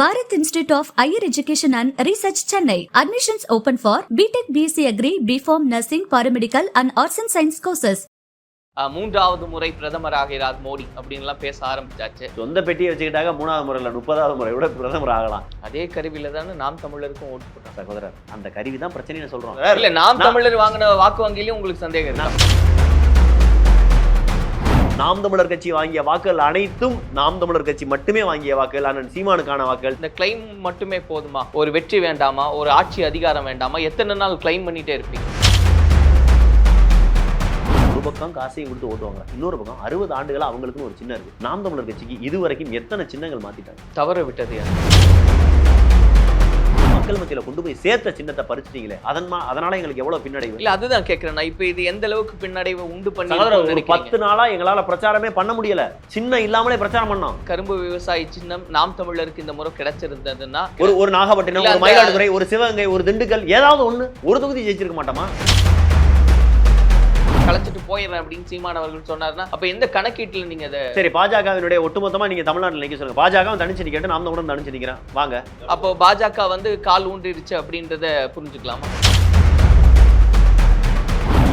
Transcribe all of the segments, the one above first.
Bharat Institute of Higher Education and Research, Chennai. Admissions open for BTech, BSc Agri, BPharm, Nursing, Paramedical and Arts and Science courses. மூன்றாவது முறை பிரதமர் ஆகிறார் மோடி அப்படின்லாம் பேச ஆரம்பிச்சாச்சு. சொந்த பெட்டியை வச்சுக்கிட்டாங்க 3வது முறையில் 30வது முறை விட பிரதமர் ஆகலாம். அதே கருவியில தானே நாம் தமிழருக்கும் ஓட்டு போட்டோம். சகோதரர், அந்த கருவி தான் பிரச்சனைன்னு சொல்றோம். இல்ல, நாம் தமிழர் வாங்கின வாக்கு வங்கியிலும் உங்களுக்கு சந்தேகம் இருக்கா? நாம் தமிழர் கட்சி வாங்கிய வாக்குகள் அனைத்தும் நாம் தமிழர் கட்சி மட்டுமே வாங்கிய வாக்குகள். அண்ணன் சீமானுக்கான வாக்குகள். இந்த கிளைம் மட்டுமே போதுமா? ஒரு வெற்றி வேண்டாமா? ஒரு ஆட்சி அதிகாரம் வேண்டாமா? எத்தனை நாள் கிளைம் பண்ணிட்டே இருப்பீங்க? ஒரு பக்கம் காசையும் கொடுத்து ஓட்டுவாங்க, இன்னொரு பக்கம் 60 ஆண்டுகளா அவங்களுக்குன்னு ஒரு சின்னம் இருக்கு. நாம் தமிழர் கட்சிக்கு இதுவரைக்கும் எத்தனை சின்னங்கள் மாத்திட்டாங்க? தவற விட்டது யார்? மக்கள் மத்தியில கொண்டு போய் சேர்த்த சின்னத்தை பறிச்சிட்டீங்களே, அதனால எங்களுக்கு எவ்வளவு பின்னடைவு? இல்ல, அதுதான் கேட்கிறேன். இப்ப இது எந்த அளவுக்கு பின்னடைவு உண்டு பண்ணி ஒரு 10 நாளா எங்களால பிரச்சாரமே பண்ண முடியல. சின்னம் இல்லாமலே பிரச்சாரம் பண்ணோம். கரும்பு விவசாயி சின்னம் நாம் தமிழருக்கு இந்த முறை கிடைச்சிருந்ததுன்னா ஒரு நாகப்பட்டினம், ஒரு மயிலாடுதுறை, ஒரு சிவகங்கை, ஒரு திண்டுக்கல், ஏதாவது ஒண்ணு ஒரு தொகுதி ஜெயிச்சிருக்க மாட்டோமா? கலைச்சிட்டு போயிடுறேன் அப்படின்னு சீமான் அவர்கள் சொன்னார்னா அப்ப எந்த கணக்கீட்டுல நீங்க அதை சரி பாஜகவினுடைய ஒட்டுமொத்தமா நீங்க தமிழ்நாட்டில் நிக்க சொல்லுங்க. பாஜக தனிச்சு நிக்கட்டும், நாம் தமிழ் தனிச்சு நிக்கிறேன் வாங்க. அப்போ பாஜக கால் ஊன்றிடுச்சு அப்படின்றத புரிஞ்சுக்கலாமா?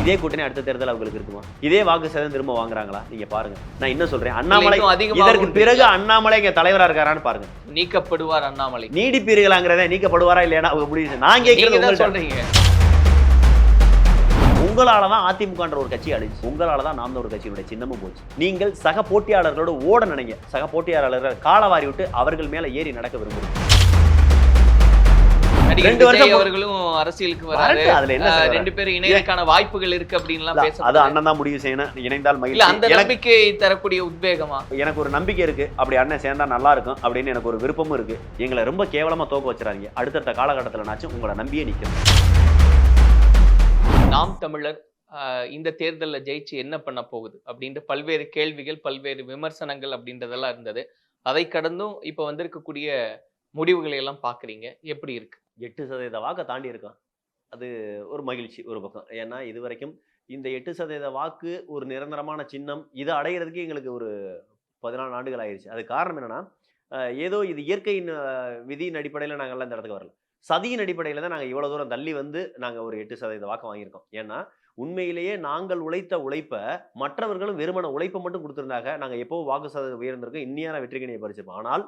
இதே கூட்டணி அடுத்த தேர்தல் அவங்களுக்கு இருக்குமா? இதே வாக்கு சதவீதம் திரும்ப வாங்குறாங்களா? நீங்க பாருங்க. நான் என்ன சொல்றேன், அண்ணாமலை இதற்கு பிறகு அண்ணாமலை இங்க தலைவரா இருக்காரான்னு பாருங்க. நீக்கப்படுவார் அண்ணாமலை. நீடிப்பீர்களாங்கிறத நீக்கப்படுவாரா இல்லையா அவங்க முடிவு. நான் கேட்கறது சொல்றீங்க. உங்களாலதான் அதிமுகன்ற ஒரு கட்சி அழிச்சு, உங்களாலதான் நாம் ஒரு கட்சியினுடைய சின்னமும் போச்சு. நீங்கள் சக போட்டியாளர்களோட ஓட நினைங்க. சக போட்டியாளர்கள் காலவாரி விட்டு அவர்கள் மேல ஏறி நடக்க விரும்புறீங்க. 2 வருஷம் அவர்களும் அரசியலுக்கு வராரு. அதுல என்ன 2 பேரும் இணையக்கான வாய்ப்புகள் இருக்கு அப்படின்லாம் பேச. அது அண்ணன் தான் முடிவு செய்யணும். இணைந்தால் மகிழ்ச்சி. அந்த நம்பிக்கை தரக்கூடிய உத்வேகமா? எனக்கு ஒரு நம்பிக்கை இருக்கு. அப்படி அண்ணன் சேர்ந்தா நல்லா இருக்கும் அப்படின்னு எனக்கு ஒரு விருப்பமும் இருக்கு. எங்களை ரொம்ப கேவலமா தோக்க வச்சிடாதீங்க. அடுத்தடுத்த காலகட்டத்தில் நாச்சும் உங்களை நம்பியே நிற்கும். நாம் தமிழர் இந்த தேர்தலில் ஜெயிச்சு என்ன பண்ண போகுது அப்படின்ற பல்வேறு கேள்விகள், பல்வேறு விமர்சனங்கள் அப்படின்றதெல்லாம் இருந்தது. அதை கடந்தும் இப்ப வந்திருக்கக்கூடிய முடிவுகளை எல்லாம் பாக்குறீங்க, எப்படி இருக்கு? 8% வாக்கை தாண்டி இருக்கான். அது ஒரு மகிழ்ச்சி ஒரு பக்கம். ஏன்னா இது வரைக்கும் இந்த 8% வாக்கு ஒரு நிரந்தரமான சின்னம், இதை அடைகிறதுக்கு எங்களுக்கு ஒரு 14 ஆண்டுகள் ஆயிடுச்சு. அது காரணம் என்னன்னா, ஏதோ இது இயற்கையின் விதியின் அடிப்படையில் நாங்கள்லாம் இந்த இடத்துக்கு வரல. சதியின் அடிப்படையில் தான் நாங்கள் இவ்வளோ தூரம் தள்ளி வந்து நாங்கள் ஒரு 8% வாக்கு வாங்கியிருக்கோம். ஏன்னா உண்மையிலேயே நாங்கள் உழைத்த உழைப்பை மற்றவர்களும் வெறுமன உழைப்பை மட்டும் கொடுத்துருந்தாங்க, நாங்கள் எப்போ வாக்கு சதவீதம் உயர்ந்திருக்கோம், இன்னியான வெற்றிக்கணியை பறிச்சிருப்போம். ஆனால்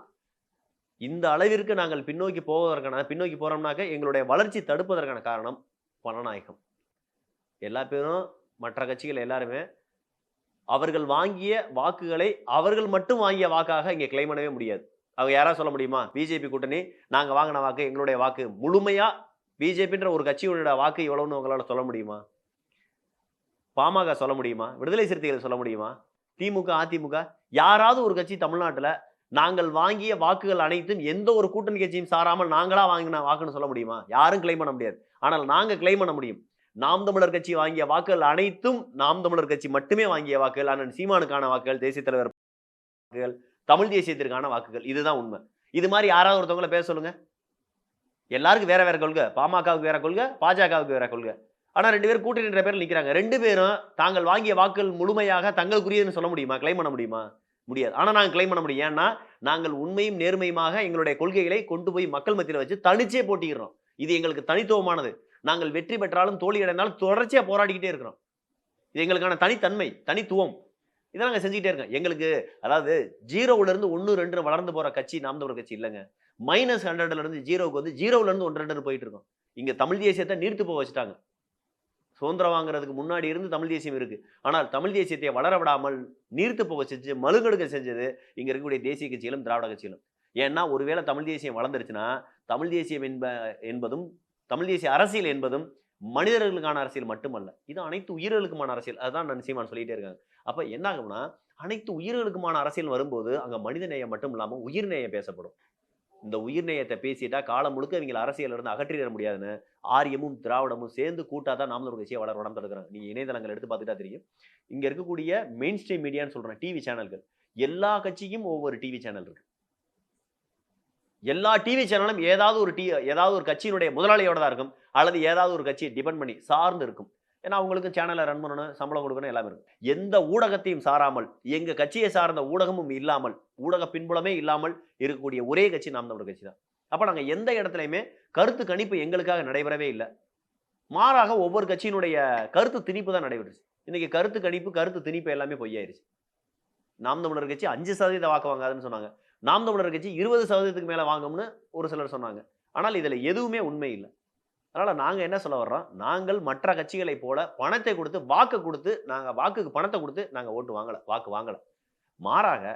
இந்த அளவிற்கு நாங்கள் பின்னோக்கி போகிறோம்னாக்க எங்களுடைய வளர்ச்சி தடுப்பதற்கான காரணம் பணநாயகம். எல்லா பேரும் மற்ற கட்சிகள் எல்லாருமே அவர்கள் வாங்கிய வாக்குகளை அவர்கள் மட்டும் வாங்கிய வாக்காக இங்கே கிளைம் பண்ணவே முடியாது. அவங்க யாராவது சொல்ல முடியுமா? பிஜேபி கூட்டணி நாங்கள் வாங்கின வாக்கு, எங்களுடைய வாக்கு முழுமையா பிஜேபின்ற ஒரு கட்சியோட வாக்கு எவ்வளவுன்னு உங்களால் சொல்ல முடியுமா? பாமக சொல்ல முடியுமா? விடுதலை சிறுத்தைகள் சொல்ல முடியுமா? திமுக, அதிமுக, யாராவது ஒரு கட்சி தமிழ்நாட்டில் நாங்கள் வாங்கிய வாக்குகள் அனைத்தும் எந்த ஒரு கூட்டணி கட்சியும் சாராமல் நாங்களா வாங்கின வாக்குன்னு சொல்ல முடியுமா? யாரும் கிளைம் பண்ண முடியாது. ஆனால் நாங்கள் கிளைம் பண்ண முடியும். நாம் தமிழர் கட்சி வாங்கிய வாக்குகள் அனைத்தும் நாம் தமிழர் கட்சி மட்டுமே வாங்கிய வாக்குகள். அண்ணன் சீமானுக்கான வாக்குகள், தேசிய தலைவர் வாக்குகள், தமிழ் தேசியத்திற்கான வாக்குகள். இதுதான் உண்மை. இது மாதிரி யாராவது ஒருத்தவங்கள பேச சொல்லுங்க. எல்லாருக்கும் வேற வேற கொள்கை. பாமகவுக்கு வேற கொள்கை, பாஜகவுக்கு வேற கொள்கை. ஆனா 2 பேரும் கூட்டணின்ற பேரில் நிற்கிறாங்க. 2 பேரும் தாங்கள் வாங்கிய வாக்குகள் முழுமையாக தங்களுக்குரியதுன்னு சொல்ல முடியுமா? கிளைம் பண்ண முடியுமா? முடியாது. ஆனா நாங்கள் கிளைம் பண்ண முடியும். ஏன்னா நாங்கள் உண்மையும் நேர்மையுமாக எங்களுடைய கொள்கைகளை கொண்டு போய் மக்கள் மத்தியில் வச்சு தனிச்சே போட்டிக்கிறோம். இது எங்களுக்கு தனித்துவமானது. நாங்கள் வெற்றி பெற்றாலும் தோல்வி அடைந்தாலும் தொடர்ச்சியா போராடிக்கிட்டே இருக்கிறோம். இது எங்களுக்கான தனித்தன்மை, தனித்துவம். இதை நாங்கள் செஞ்சுக்கிட்டே இருக்கோம். எங்களுக்கு அதாவது 0ல இருந்து 1, 2 வளர்ந்து போற கட்சி நாம் தமிழர் கட்சி இல்லைங்க. -100ல இருந்து 0க்கு வந்து 0ல இருந்து 1, 2 போயிட்டு இருக்கோம். இங்க தமிழ் தேசியத்தை நீர்த்து போக வச்சுட்டாங்க. சுதந்திரம் வாங்குறதுக்கு முன்னாடி இருந்து தமிழ் தேசியம் இருக்கு. ஆனால் தமிழ் தேசியத்தை வளர விடாமல் நீர்த்து போக செஞ்சு மழுங்கெடுக்க செஞ்சது இங்க இருக்கக்கூடிய தேசிய கட்சிகளும் திராவிட கட்சிகளும். ஏன்னா ஒருவேளை தமிழ் தேசியம் வளர்ந்துருச்சுன்னா தமிழ் தேசியம் என்பதும் தமிழ் தேசிய அரசியல் என்பதும் மனிதர்களுக்கான அரசியல் மட்டுமல்ல, இது அனைத்து உயிர்களுக்குமான அரசியல். அதுதான் நான் சீமான் சொல்லிட்டே இருக்காங்க. அப்ப என்ன ஆகும்னா, அனைத்து உயிர்களுக்குமான அரசியல் வரும்போது அங்க மனித நேயம் மட்டும் இல்லாம உயிர் நேயம் பேசப்படும். இந்த உயிர் நேயத்தை பேசிட்டா காலம் முழுக்க இவங்களை அரசியல் இருந்து அகற்றிட முடியாதுன்னு ஆரியமும் திராவிடமும் சேர்ந்து கூட்டாதான் நாம் ஒரு கட்சியை வளர தடுக்கிறாங்க. நீங்க இணையதளங்கள் எடுத்து பார்த்துட்டா தெரியும். இங்க இருக்கக்கூடிய மெயின் ஸ்ட்ரீம் மீடியான்னு சொல்றேன், டிவி சேனல்கள், எல்லா கட்சிக்கும் ஒவ்வொரு டிவி சேனல் இருக்கு. எல்லா டிவி சேனலும் ஏதாவது ஒரு கட்சியினுடைய முதலாளியோட தான் இருக்கும், அல்லது ஏதாவது ஒரு கட்சியை டிபெண்ட் பண்ணி சார்ந்து இருக்கும். ஏன்னா அவங்களுக்கு சேனலை ரன் பண்ணணும், சம்பளம் கொடுக்கணும், எல்லாமே இருக்கும். எந்த ஊடகத்தையும் சாராமல், எங்க கட்சியை சார்ந்த ஊடகமும் இல்லாமல், ஊடக பின்புலமே இல்லாமல் இருக்கக்கூடிய ஒரே கட்சி நாம் தமிழர் கட்சி தான். அப்ப நாங்க எந்த இடத்துலையுமே கருத்து கணிப்பு எங்களுக்காக நடைபெறவே இல்லை. மாறாக ஒவ்வொரு கட்சியினுடைய கருத்து திணிப்பு தான் நடைபெற்றுச்சு. இன்னைக்கு கருத்து கணிப்பு, கருத்து திணிப்பு எல்லாமே பொய்யாயிருச்சு. நாம் தமிழர் கட்சி 5% வாக்கு வாங்காதுன்னு சொன்னாங்க. நாம் தமிழர் கட்சி 20% மேல வாங்கும்னு ஒரு சிலர் சொன்னாங்க. ஆனால் இதுல எதுவுமே உண்மை இல்லை. அதனால நாங்க என்ன சொல்ல வர்றோம், நாங்கள் மற்ற கட்சிகளை போல பணத்தை கொடுத்து, வாக்கு கொடுத்து, நாங்க வாக்குக்கு பணத்தை கொடுத்து நாங்க ஓட்டு வாங்கல, வாக்கு வாங்கல. மாறாக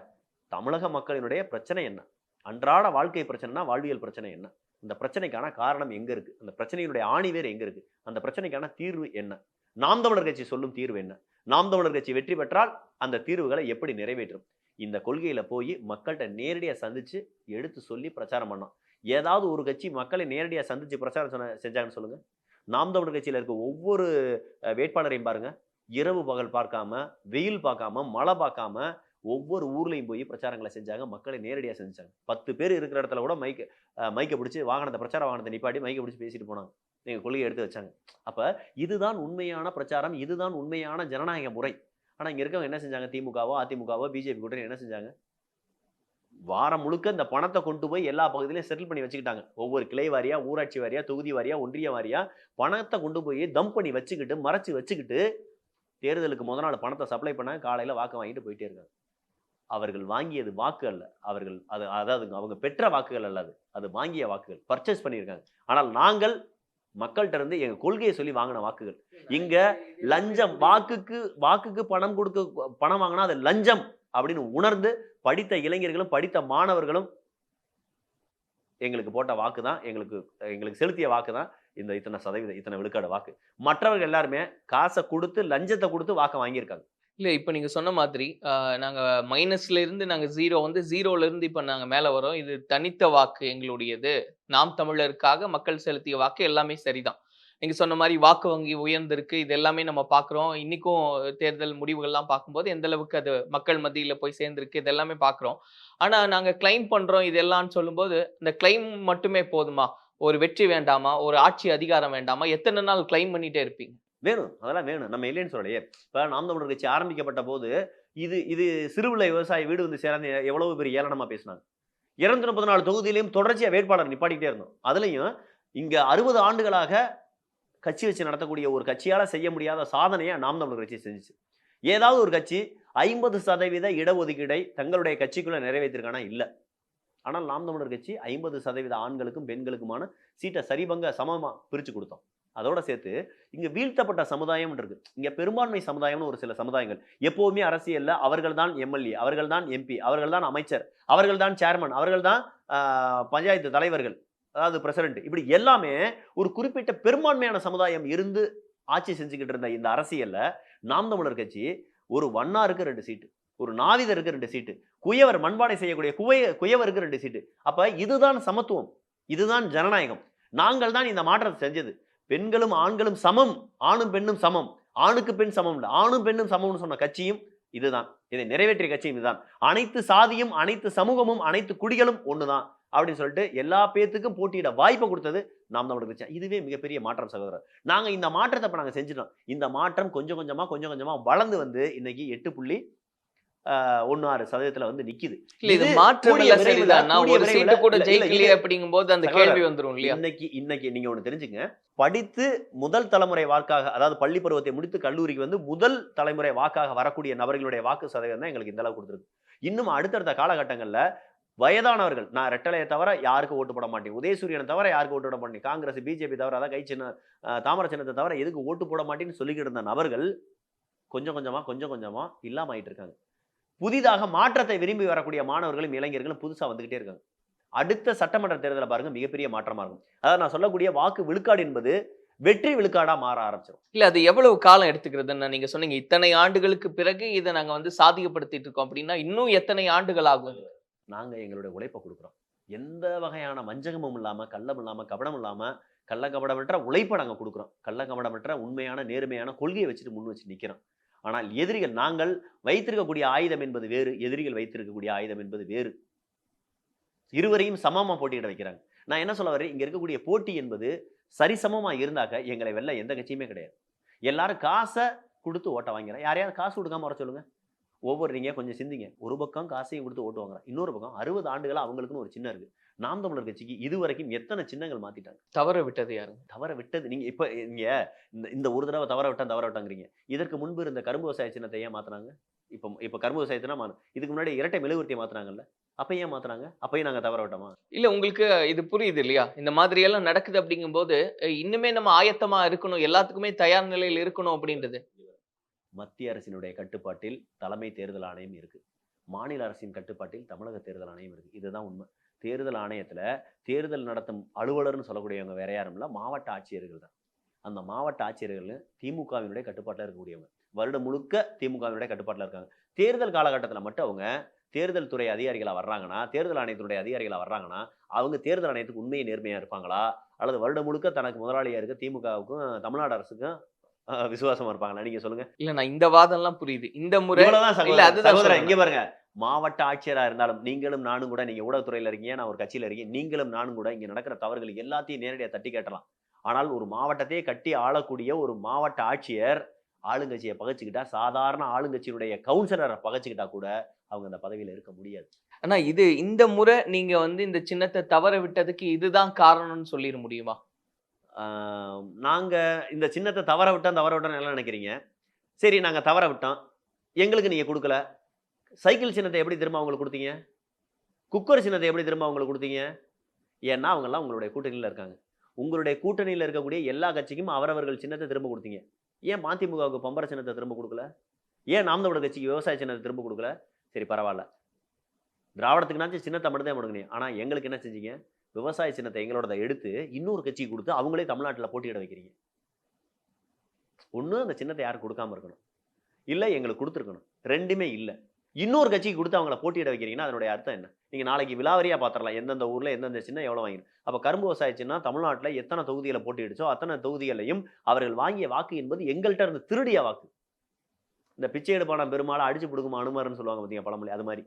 தமிழக மக்களினுடைய பிரச்சனை என்ன, அன்றாட வாழ்க்கை பிரச்சனைனா வாழ்வியல் பிரச்சனை என்ன, இந்த பிரச்சனைக்கான காரணம் எங்க இருக்கு, அந்த பிரச்சனையினுடைய ஆணிவேர் எங்க இருக்கு, அந்த பிரச்சனைக்கான தீர்வு என்ன, நாம் தமிழர் கட்சி சொல்லும் தீர்வு என்ன, நாம் தமிழர் கட்சி வெற்றி பெற்றால் அந்த தீர்வுகளை எப்படி நிறைவேற்றும், இந்த கொள்கையில போய் மக்கள்கிட்ட நேரடியா சந்திச்சு எடுத்து சொல்லி பிரச்சாரம் பண்ணோம். ஏதாவது ஒரு கட்சி மக்களை நேரடியா சந்திச்சு பிரச்சாரம் செஞ்சாங்கன்னு சொல்லுங்க. நாம் தமிழர் கட்சியில இருக்க ஒவ்வொரு வேட்பாளரையும் பாருங்க, இரவு பகல் பார்க்காம, வெயில் பார்க்காம, மழை பார்க்காம ஒவ்வொரு ஊர்லயும் போய் பிரச்சாரங்களை செஞ்சாங்க, மக்களை நேரடியா சந்திச்சாங்க. 10 பேர் இருக்கிற இடத்துல கூட மைக்க பிடிச்சி வாகனத்தை, பிரச்சார வாகனத்தை நிப்பாட்டி மைக்க பிடிச்சி பேசிட்டு போனாங்க. எங்க கொள்கையை எடுத்து வச்சாங்க. அப்ப இதுதான் உண்மையான பிரச்சாரம், இதுதான் உண்மையான ஜனநாயக முறை. ஆனா இங்க இருக்கவங்க என்ன செஞ்சாங்க, திமுகவோ அதிமுகவோ பிஜேபி கூட்டணி என்ன செஞ்சாங்க, வாரம் முழுக்க இந்த பணத்தை கொண்டு போய் எல்லா பகுதியிலையும் செட்டில் பண்ணி வச்சுக்கிட்டாங்க. ஒவ்வொரு கிளை வாரியா, ஊராட்சி வாரியா, தொகுதி வாரியா, ஒன்றிய வாரியா பணத்தை கொண்டு போய் தம் பண்ணி வச்சுக்கிட்டு, மறைச்சு வச்சுக்கிட்டு, தேர்தலுக்கு முதல் நாள் பணத்தை சப்ளை பண்ண காலையில வாக்கு வாங்கிட்டு போயிட்டே இருக்காங்க. அவர்கள் வாங்கியது வாக்கு அல்ல, அவர்கள் அதாவது அவங்க பெற்ற வாக்குகள் அல்ல, அது வாங்கிய வாக்குகள், பர்ச்சேஸ் பண்ணியிருக்காங்க. ஆனால் நாங்கள் மக்கள்கிட்ட இருந்து எங்க கொள்கையை சொல்லி வாங்கின வாக்குகள். இங்க லஞ்சம், வாக்குக்கு பணம் வாங்கினா அது லஞ்சம் அப்படின்னு உணர்ந்து படித்த இளைஞர்களும் படித்த மாணவர்களும் எங்களுக்கு போட்ட வாக்கு தான், எங்களுக்கு செலுத்திய வாக்கு தான் இந்த இத்தனை விழுக்காடு வாக்கு. மற்றவர்கள் எல்லாருமே காசை கொடுத்து, லஞ்சத்தை கொடுத்து வாக்கை வாங்கியிருக்காங்க. இல்ல இப்ப நீங்க சொன்ன மாதிரி நாங்க மைனஸ்ல இருந்து நாங்க ஜீரோல இருந்து இப்ப நாங்க மேல வரோம். இது தனித்த வாக்கு எங்களுடையது, நாம் தமிழருக்காக மக்கள் செலுத்திய வாக்கு, எல்லாமே சரிதான். நீங்க சொன்ன மாதிரி வாக்கு வங்கி உயர்ந்திருக்கு, இது எல்லாமே நம்ம பாக்குறோம். இன்னைக்கும் தேர்தல் முடிவுகள்லாம் பார்க்கும்போது எந்த அளவுக்கு அது மக்கள் மத்தியில போய் சேர்ந்திருக்கு, இது எல்லாமே பாக்குறோம். ஆனா நாங்க கிளைம் பண்றோம் இதெல்லாம் சொல்லும்போது, இந்த கிளைம் மட்டுமே போதுமா? ஒரு வெற்றி வேண்டாமா? ஒரு ஆட்சி அதிகாரம் வேண்டாமா? எத்தனை நாள் கிளைம் பண்ணிட்டே இருப்பீங்க? வேணும், அதெல்லாம் வேணும். நம்ம இல்லைன்னு சொல்லலையே. இப்ப நாம் தமிழர் கட்சி ஆரம்பிக்கப்பட்ட போது இது சிறுவிலை விவசாய வீடு வந்து சேர்ந்து எவ்வளவு பெரிய ஏளனமா பேசினாங்க. 234 தொகுதியிலையும் தொடர்ச்சியா வேட்பாளர் நிப்பாட்டிக்கிட்டே இருந்தோம். அதுலயும் இங்க 60 ஆண்டுகளாக கட்சி வச்சு நடத்தக்கூடிய ஒரு கட்சியால செய்ய முடியாத சாதனையை நாம் தமிழர் கட்சி செஞ்சுச்சு. ஏதாவது ஒரு கட்சி 50% இடஒதுக்கீடை தங்களுடைய கட்சிக்குள்ள நிறைவேற்றிருக்கானா? இல்ல. ஆனால் நாம் தமிழர் கட்சி 50% ஆண்களுக்கும் பெண்களுக்குமான சீட்டை சரிபங்க சமமா பிரிச்சு கொடுத்தோம். அதோட சேர்த்து இங்க வீழ்த்தப்பட்ட சமுதாயம் இருக்கு. இங்க பெரும்பான்மை சமுதாயம்னு ஒரு சில சமுதாயங்கள் எப்பவுமே அரசியல்ல அவர்கள் தான் எம்எல்ஏ, அவர்கள் தான் எம்பி, அவர்கள் தான் அமைச்சர், அவர்கள் தான் சேர்மன், அவர்கள் தான் பஞ்சாயத்து தலைவர்கள், அதாவது பிரசிடென்ட், இப்படி எல்லாமே ஒரு குறிப்பிட்ட பெரும்பான்மையான சமுதாயம் இருந்து ஆட்சி செஞ்சுக்கிட்டு இருந்த இந்த அரசியல்ல நாம் தமிழர் கட்சி ஒரு வண்ணாருக்கு 2 சீட்டு, ஒரு நாவிதருக்கு 2 சீட்டு, குயவர் மண்பானை செய்யக்கூடிய குயவருக்கு 2 சீட்டு. அப்ப இதுதான் சமத்துவம், இதுதான் ஜனநாயகம். நாங்கள் தான் இந்த மாற்றத்தை செஞ்சது. பெண்களும் ஆண்களும் சமம், ஆணும் பெண்ணும் சமம், ஆணுக்கு பெண் சமம் இல்லை, ஆணும் பெண்ணும் சமம்னு சொன்ன கட்சியும் இதுதான், இதை நிறைவேற்றிய கட்சியும் இதுதான். அனைத்து சாதியும், அனைத்து சமூகமும், அனைத்து குடிகளும் ஒண்ணுதான் அப்படின்னு சொல்லிட்டு எல்லா பேத்துக்கும் போட்டியிட வாய்ப்பை கொடுத்தது நாம் தமிழர் கட்சி. இதுவே மிகப்பெரிய மாற்றம் சகோதரர். நாங்க இந்த மாற்றத்தை இப்ப நாங்க செஞ்சிட்டோம். இந்த மாற்றம் கொஞ்சம் கொஞ்சமா வளர்ந்து வந்து இன்னைக்கு 8.16% வந்து நிக்குது. இது மாற்றம் இல்ல, சரிதானா? ஒரு சீட்டு கூட ஜெயிக்கலையே அப்படிங்கும்போது அந்த கேள்வி வந்துரும் இல்லையா? இன்னைக்கு நீங்க ஒண்ணு தெரிஞ்சுங்க, படித்து முதல் தலைமுறை வாக்காக, அதாவது பள்ளி பருவத்தை முடித்து கல்லூரிக்கு வந்து முதல் தலைமுறை வாக்காக வரக்கூடிய நபர்களுடைய வாக்கு சதவீதம் தான் எங்களுக்கு இந்த அளவு கொடுத்துருக்கு. இன்னும் அடுத்தடுத்த காலகட்டங்கள்ல வயதானவர்கள், நான் ரெட்டலையை தவிர யாருக்கு ஓட்டு போட மாட்டேன், உதயசூரியனை தவிர யாருக்கு ஓட்டு போட மாட்டேன், காங்கிரஸ் பிஜேபி தவிர, அதான் கை சின்ன தாமரை சின்னத்தை தவிர எதுக்கு ஓட்டு போட மாட்டேன்னு சொல்லிக்கிட்டு இருந்த நபர்கள் கொஞ்சம் கொஞ்சமா இல்லாம ஆயிட்டு இருக்காங்க. புதிதாக மாற்றத்தை விரும்பி வரக்கூடிய மாணவர்களும் இளைஞர்களும் புதுசா வந்துகிட்டே இருக்காங்க. அடுத்த சட்டமன்ற தேர்தலை பாருங்க, மிகப்பெரிய மாற்றமா இருக்கும். அதாவது நான் சொல்லக்கூடிய வாக்கு விழுக்காடு என்பது வெற்றி விழுக்காடா மாற ஆரம்பிச்சிடும். இல்ல அது எவ்வளவு காலம் எடுத்துக்கிறதுன்னு நீங்க சொன்னீங்க. இத்தனை ஆண்டுகளுக்கு பிறகு இதை நாங்க வந்து சாதிக்கப்படுத்திட்டு இருக்கோம் அப்படின்னா இன்னும் எத்தனை ஆண்டுகள் ஆகும்? நாங்க எங்களுடைய உழைப்பை கொடுக்குறோம். எந்த வகையான வஞ்சகமும் இல்லாம, கள்ளம் இல்லாம, கபடம் இல்லாம, கள்ளக்கபடமற்ற உழைப்பை நாங்க கொடுக்குறோம். கள்ளக்கபடமற்ற உண்மையான நேர்மையான கொள்கையை வச்சுட்டு முன் வச்சு நிக்கிறோம். ஆனால் எதிரிகள், நாங்கள் வைத்திருக்கக்கூடிய ஆயுதம் என்பது வேறு, எதிரிகள் வைத்திருக்கக்கூடிய ஆயுதம் என்பது வேறு. இருவரையும் சமமா போட்டியிட வைக்கிறாங்க. நான் என்ன சொல்ல வரேன், இங்க இருக்கக்கூடிய போட்டி என்பது சரிசமமா இருந்தாக்க எங்களை வெல்ல எந்த கட்சியுமே கிடையாது. எல்லாரும் காசை கொடுத்து ஓட்ட வாங்கிறான். யாரையாவது காசு கொடுக்காம வர சொல்லுங்க. நீங்க கொஞ்சம் சிந்திங்க. ஒரு பக்கம் காசையும் கொடுத்து ஓட்டு வாங்குறான், இன்னொரு பக்கம் 60 ஆண்டுகளா அவங்களுக்குன்னு ஒரு சின்னம் இருக்கு. நாம் தமிழர் கட்சிக்கு இதுவரைக்கும் எத்தனை சின்னங்கள் மாத்திட்டாங்க? தவற விட்டது யாருங்க? தவற விட்டது நீங்க இப்ப இங்க இந்த ஒரு தடவை தவற விட்டாங்கிறீங்க. இதற்கு முன்பு இருந்த கரும்பு விவசாய சின்னத்தை ஏன் மாத்துனாங்க? இப்ப கரும்பு விவசாயத்தினா இதுக்கு முன்னாடி இரட்டை மெழுகுவர்த்தியை மாத்துனாங்கல்ல, அப்ப ஏன் மாத்துனாங்க? அப்பயும் நாங்க தவற விட்டோமா? இல்ல உங்களுக்கு இது புரியுது இல்லையா? இந்த மாதிரி எல்லாம் நடக்குது அப்படிங்கும்போது இன்னுமே நம்ம ஆயத்தமா இருக்கணும், எல்லாத்துக்குமே தயார் நிலையில் இருக்கணும் அப்படின்றது. மத்திய அரசினுடைய கட்டுப்பாட்டில் தலைமை தேர்தல் ஆணையம் இருக்கு. மாநில அரசின் கட்டுப்பாட்டில் தமிழக தேர்தல் ஆணையம் இருக்கு. இதுதான் உண்மை. தேர்தல் ஆணையத்துல தேர்தல் நடத்தும் அலுவலர்னு சொல்லக்கூடியவங்க வேற யாரும் இல்ல, மாவட்ட ஆட்சியர்கள் தான். அந்த மாவட்ட ஆட்சியர்கள் திமுகவினுடைய கட்டுப்பாட்டில் இருக்கக்கூடியவங்க. வருடம் முழுக்க திமுகவினுடைய கட்டுப்பாட்டில் இருக்காங்க. தேர்தல் காலகட்டத்தில் மட்டும் அவங்க தேர்தல் துறை அதிகாரிகளா வர்றாங்கன்னா, தேர்தல் ஆணையத்தினுடைய அதிகாரிகளா வர்றாங்கன்னா, அவங்க தேர்தல் ஆணையத்துக்கு உண்மையை நேர்மையா இருப்பாங்களா, அல்லது வருடம் முழுக்க தனக்கு முதலாளியா இருக்க திமுகவுக்கும் தமிழ்நாடு அரசுக்கும் விசுவாசமா இருப்பாங்களா? நீங்க சொல்லுங்க. இல்ல நான் இந்த வாதம் எல்லாம் புரியுது. இந்த முறை இல்ல அதுதான் இங்க பாருங்க, மாவட்ட ஆட்சியரா இருந்தாலும் நீங்களும் நானும் கூட, நீங்க ஊடகத்துறையில இருக்கீங்க, நான் ஒரு கட்சியில இருக்கேன், நீங்களும் நானும் கூட இங்க நடக்கிற தவறுகள் எல்லாத்தையும் நேரடியா தட்டி கேட்டலாம். ஆனால் ஒரு மாவட்டத்தையே கட்டி ஆளக்கூடிய ஒரு மாவட்ட ஆட்சியர் ஆளுங்கட்சியை பகைச்சுக்கிட்டா, சாதாரண ஆளுங்கட்சியினுடைய கவுன்சிலரை பகைச்சுக்கிட்டா கூட அவங்க அந்த பதவியில இருக்க முடியாது. ஆனா இந்த முறை நீங்க இந்த சின்னத்தை தவற விட்டதுக்கு இதுதான் காரணம்னு சொல்லிட முடியுமா? நாங்க இந்த சின்னத்தை தவற விட்டோம் எல்லாம் நினைக்கிறீங்க. சரி, நாங்க தவற விட்டோம், எங்களுக்கு நீங்க கொடுக்கல. சைக்கிள் சின்னத்தை எப்படி திரும்ப அவங்களுக்கு கொடுத்தீங்க? குக்கர் சின்னத்தை எப்படி திரும்ப அவங்களுக்கு கொடுத்தீங்க? ஏன்னா அவங்கெல்லாம் உங்களுடைய கூட்டணியில் இருக்காங்க. உங்களுடைய கூட்டணியில் இருக்கக்கூடிய எல்லா கட்சிக்கும் அவரவர்கள் சின்னத்தை திரும்ப கொடுத்தீங்க. ஏன் மதிமுகவுக்கு பம்பர சின்னத்தை திரும்ப கொடுக்கல? ஏன் நாம் தமிழர் கட்சிக்கு விவசாய சின்னத்தை திரும்ப கொடுக்கல? சரி பரவாயில்ல, திராவிடத்துக்குனாச்சும் சின்னத்தை மட்டும் தான் முடங்கினீங்க. ஆனால் எங்களுக்கு என்ன செஞ்சீங்க? விவசாய சின்னத்தை எங்களோட எடுத்து இன்னொரு கட்சிக்கு கொடுத்து அவங்களே தமிழ்நாட்டில் போட்டியிட வைக்கிறீங்க. ஒன்று அந்த சின்னத்தை யாரும் கொடுக்காம இருக்கணும், இல்லை எங்களுக்கு கொடுத்துருக்கணும். ரெண்டுமே இல்லை. இன்னொரு கட்சிக்கு கொடுத்து அவங்கள போட்டியிட வைக்கிறீங்கன்னா அதனுடைய அர்த்தம் என்ன? நீங்கள் நாளைக்கு விலாவரியாக பார்த்துடலாம் எந்தெந்த ஊரில் எந்தெந்த சின்னம் எவ்வளோ வாங்கிடும். அப்போ கரும்பு விவசாய சின்னம் தமிழ்நாட்டில் எத்தனை தொகுதிகளை போட்டியிடுச்சோ அத்தனை தொகுதிகளையும் அவர்கள் வாங்கிய வாக்கு என்பது எங்கள்கிட்ட இருந்து திருடிய வாக்கு. இந்த பிச்சை எடுப்பான பெருமாளை அடிச்சு பிடுக்குமா அனுமாருன்னு சொல்லுவாங்க பார்த்தீங்க பழமொழி, அது மாதிரி.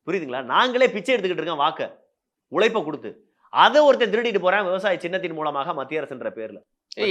புரியுதுங்களா? நாங்களே பிச்சை எடுத்துக்கிட்டு இருக்கோம் வாக்க, உழைப்பை கொடுத்து. அதை ஒருத்தன் திருடிட்டு போறான் விவசாய சின்னத்தின் மூலமாக மத்திய அரசுன்ற பேர்ல.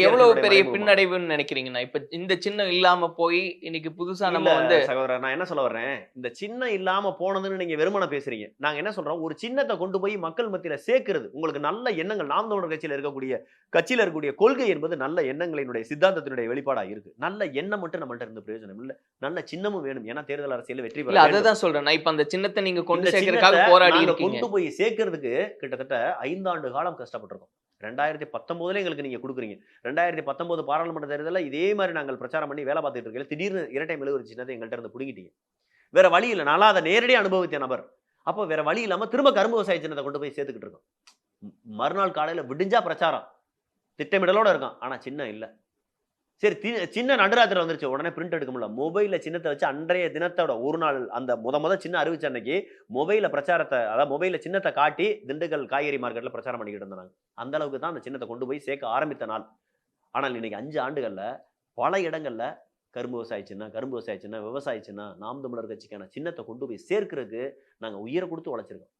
எவ்வளவு பெரிய பின்னடைவுன்னு நினைக்கிறீங்கன்னா? இப்ப இந்த சின்னம் இல்லாம போய் இன்னைக்கு புதுசா நம்ம சகோதரர், நான் என்ன சொல்ல வர்றேன், இந்த சின்னம் இல்லாம போனதுன்னு நீங்க வெறுமன பேசுறீங்க. நாங்க என்ன சொல்றோம், ஒரு சின்னத்தை கொண்டு போய் மக்கள் மத்தியில சேர்க்கிறது. உங்களுக்கு நல்ல எண்ணங்கள், நாம் தமிழர் கட்சியில இருக்கக்கூடிய கொள்கை என்பது நல்ல எண்ணங்களினுடைய சித்தாந்தத்தினுடைய வெளிப்பாடா இருக்கு. நல்ல எண்ணம் மட்டும் நம்மள்ட்ட இருந்து பிரயோஜனம் இல்ல, நல்ல சின்னமும் வேணும். ஏன்னா தேர்தல் அரசியல் வெற்றி பெற அதான் சொல்றேன். நான் இப்ப அந்த சின்னத்தை நீங்க கொண்டு சேர்க்கறதுக்காக போராடி கொண்டு போய் சேர்க்கறதுக்கு கிட்டத்தட்ட 5 ஆண்டு காலம் கஷ்டப்பட்டிருக்கோம். 2019 எங்களுக்கு நீங்க கொடுக்குறீங்க. 2019 பாராளுமன்ற தேர்தலில் இதே மாதிரி நாங்கள் பிரச்சாரம் பண்ணி வேலை பார்த்துட்டு இருக்கல, திடீர்னு இரட்டை மெழுகுவர்த்தி சின்னத்தை எங்கள்கிட்ட இருந்து பிடிங்கிட்டீங்க. வேற வழி இல்லை, நல்லா அதை நேரடியாக அனுபவித்த நபர். அப்போ வேற வழி இல்லாம திரும்ப கரும்பு விவசாய சின்னத்தை கொண்டு போய் சேர்த்துக்கிட்டு இருக்கோம். மறுநாள் காலையில விடிஞ்சா பிரச்சாரம் திட்டமிடலோட இருக்கும், ஆனா சின்னம் இல்லை. சரி, சின்ன நடுராத்திரி வந்துருச்சு, உடனே பிரிண்ட் எடுக்க முடியல. மொபைல்ல சின்னத்தை வச்சு அன்றைய தினத்தோட ஒரு நாள் அந்த முத சின்ன அறிவிச்ச அன்னைக்கு மொபைல்ல பிரச்சாரத்தை, அதாவது மொபைல்ல சின்னத்தை காட்டி திண்டுக்கல் காய்கறி மார்க்கெட்ல பிரச்சாரம் பண்ணிக்கிட்டு இருந்தாங்க. அந்த அளவுக்கு தான் அந்த சின்னத்தை கொண்டு போய் சேர்க்க ஆரம்பித்த நாள். ஆனால் இன்னைக்கு 5 ஆண்டுகள்ல பல இடங்கள்ல கரும்பு விவசாய சின்னம், விவசாய சின்னம், நாம் தமிழர் கட்சிக்கான சின்னத்தை கொண்டு போய் சேர்க்கிறதுக்கு நாங்க உயிரை கொடுத்து உழைச்சிருக்கோம்.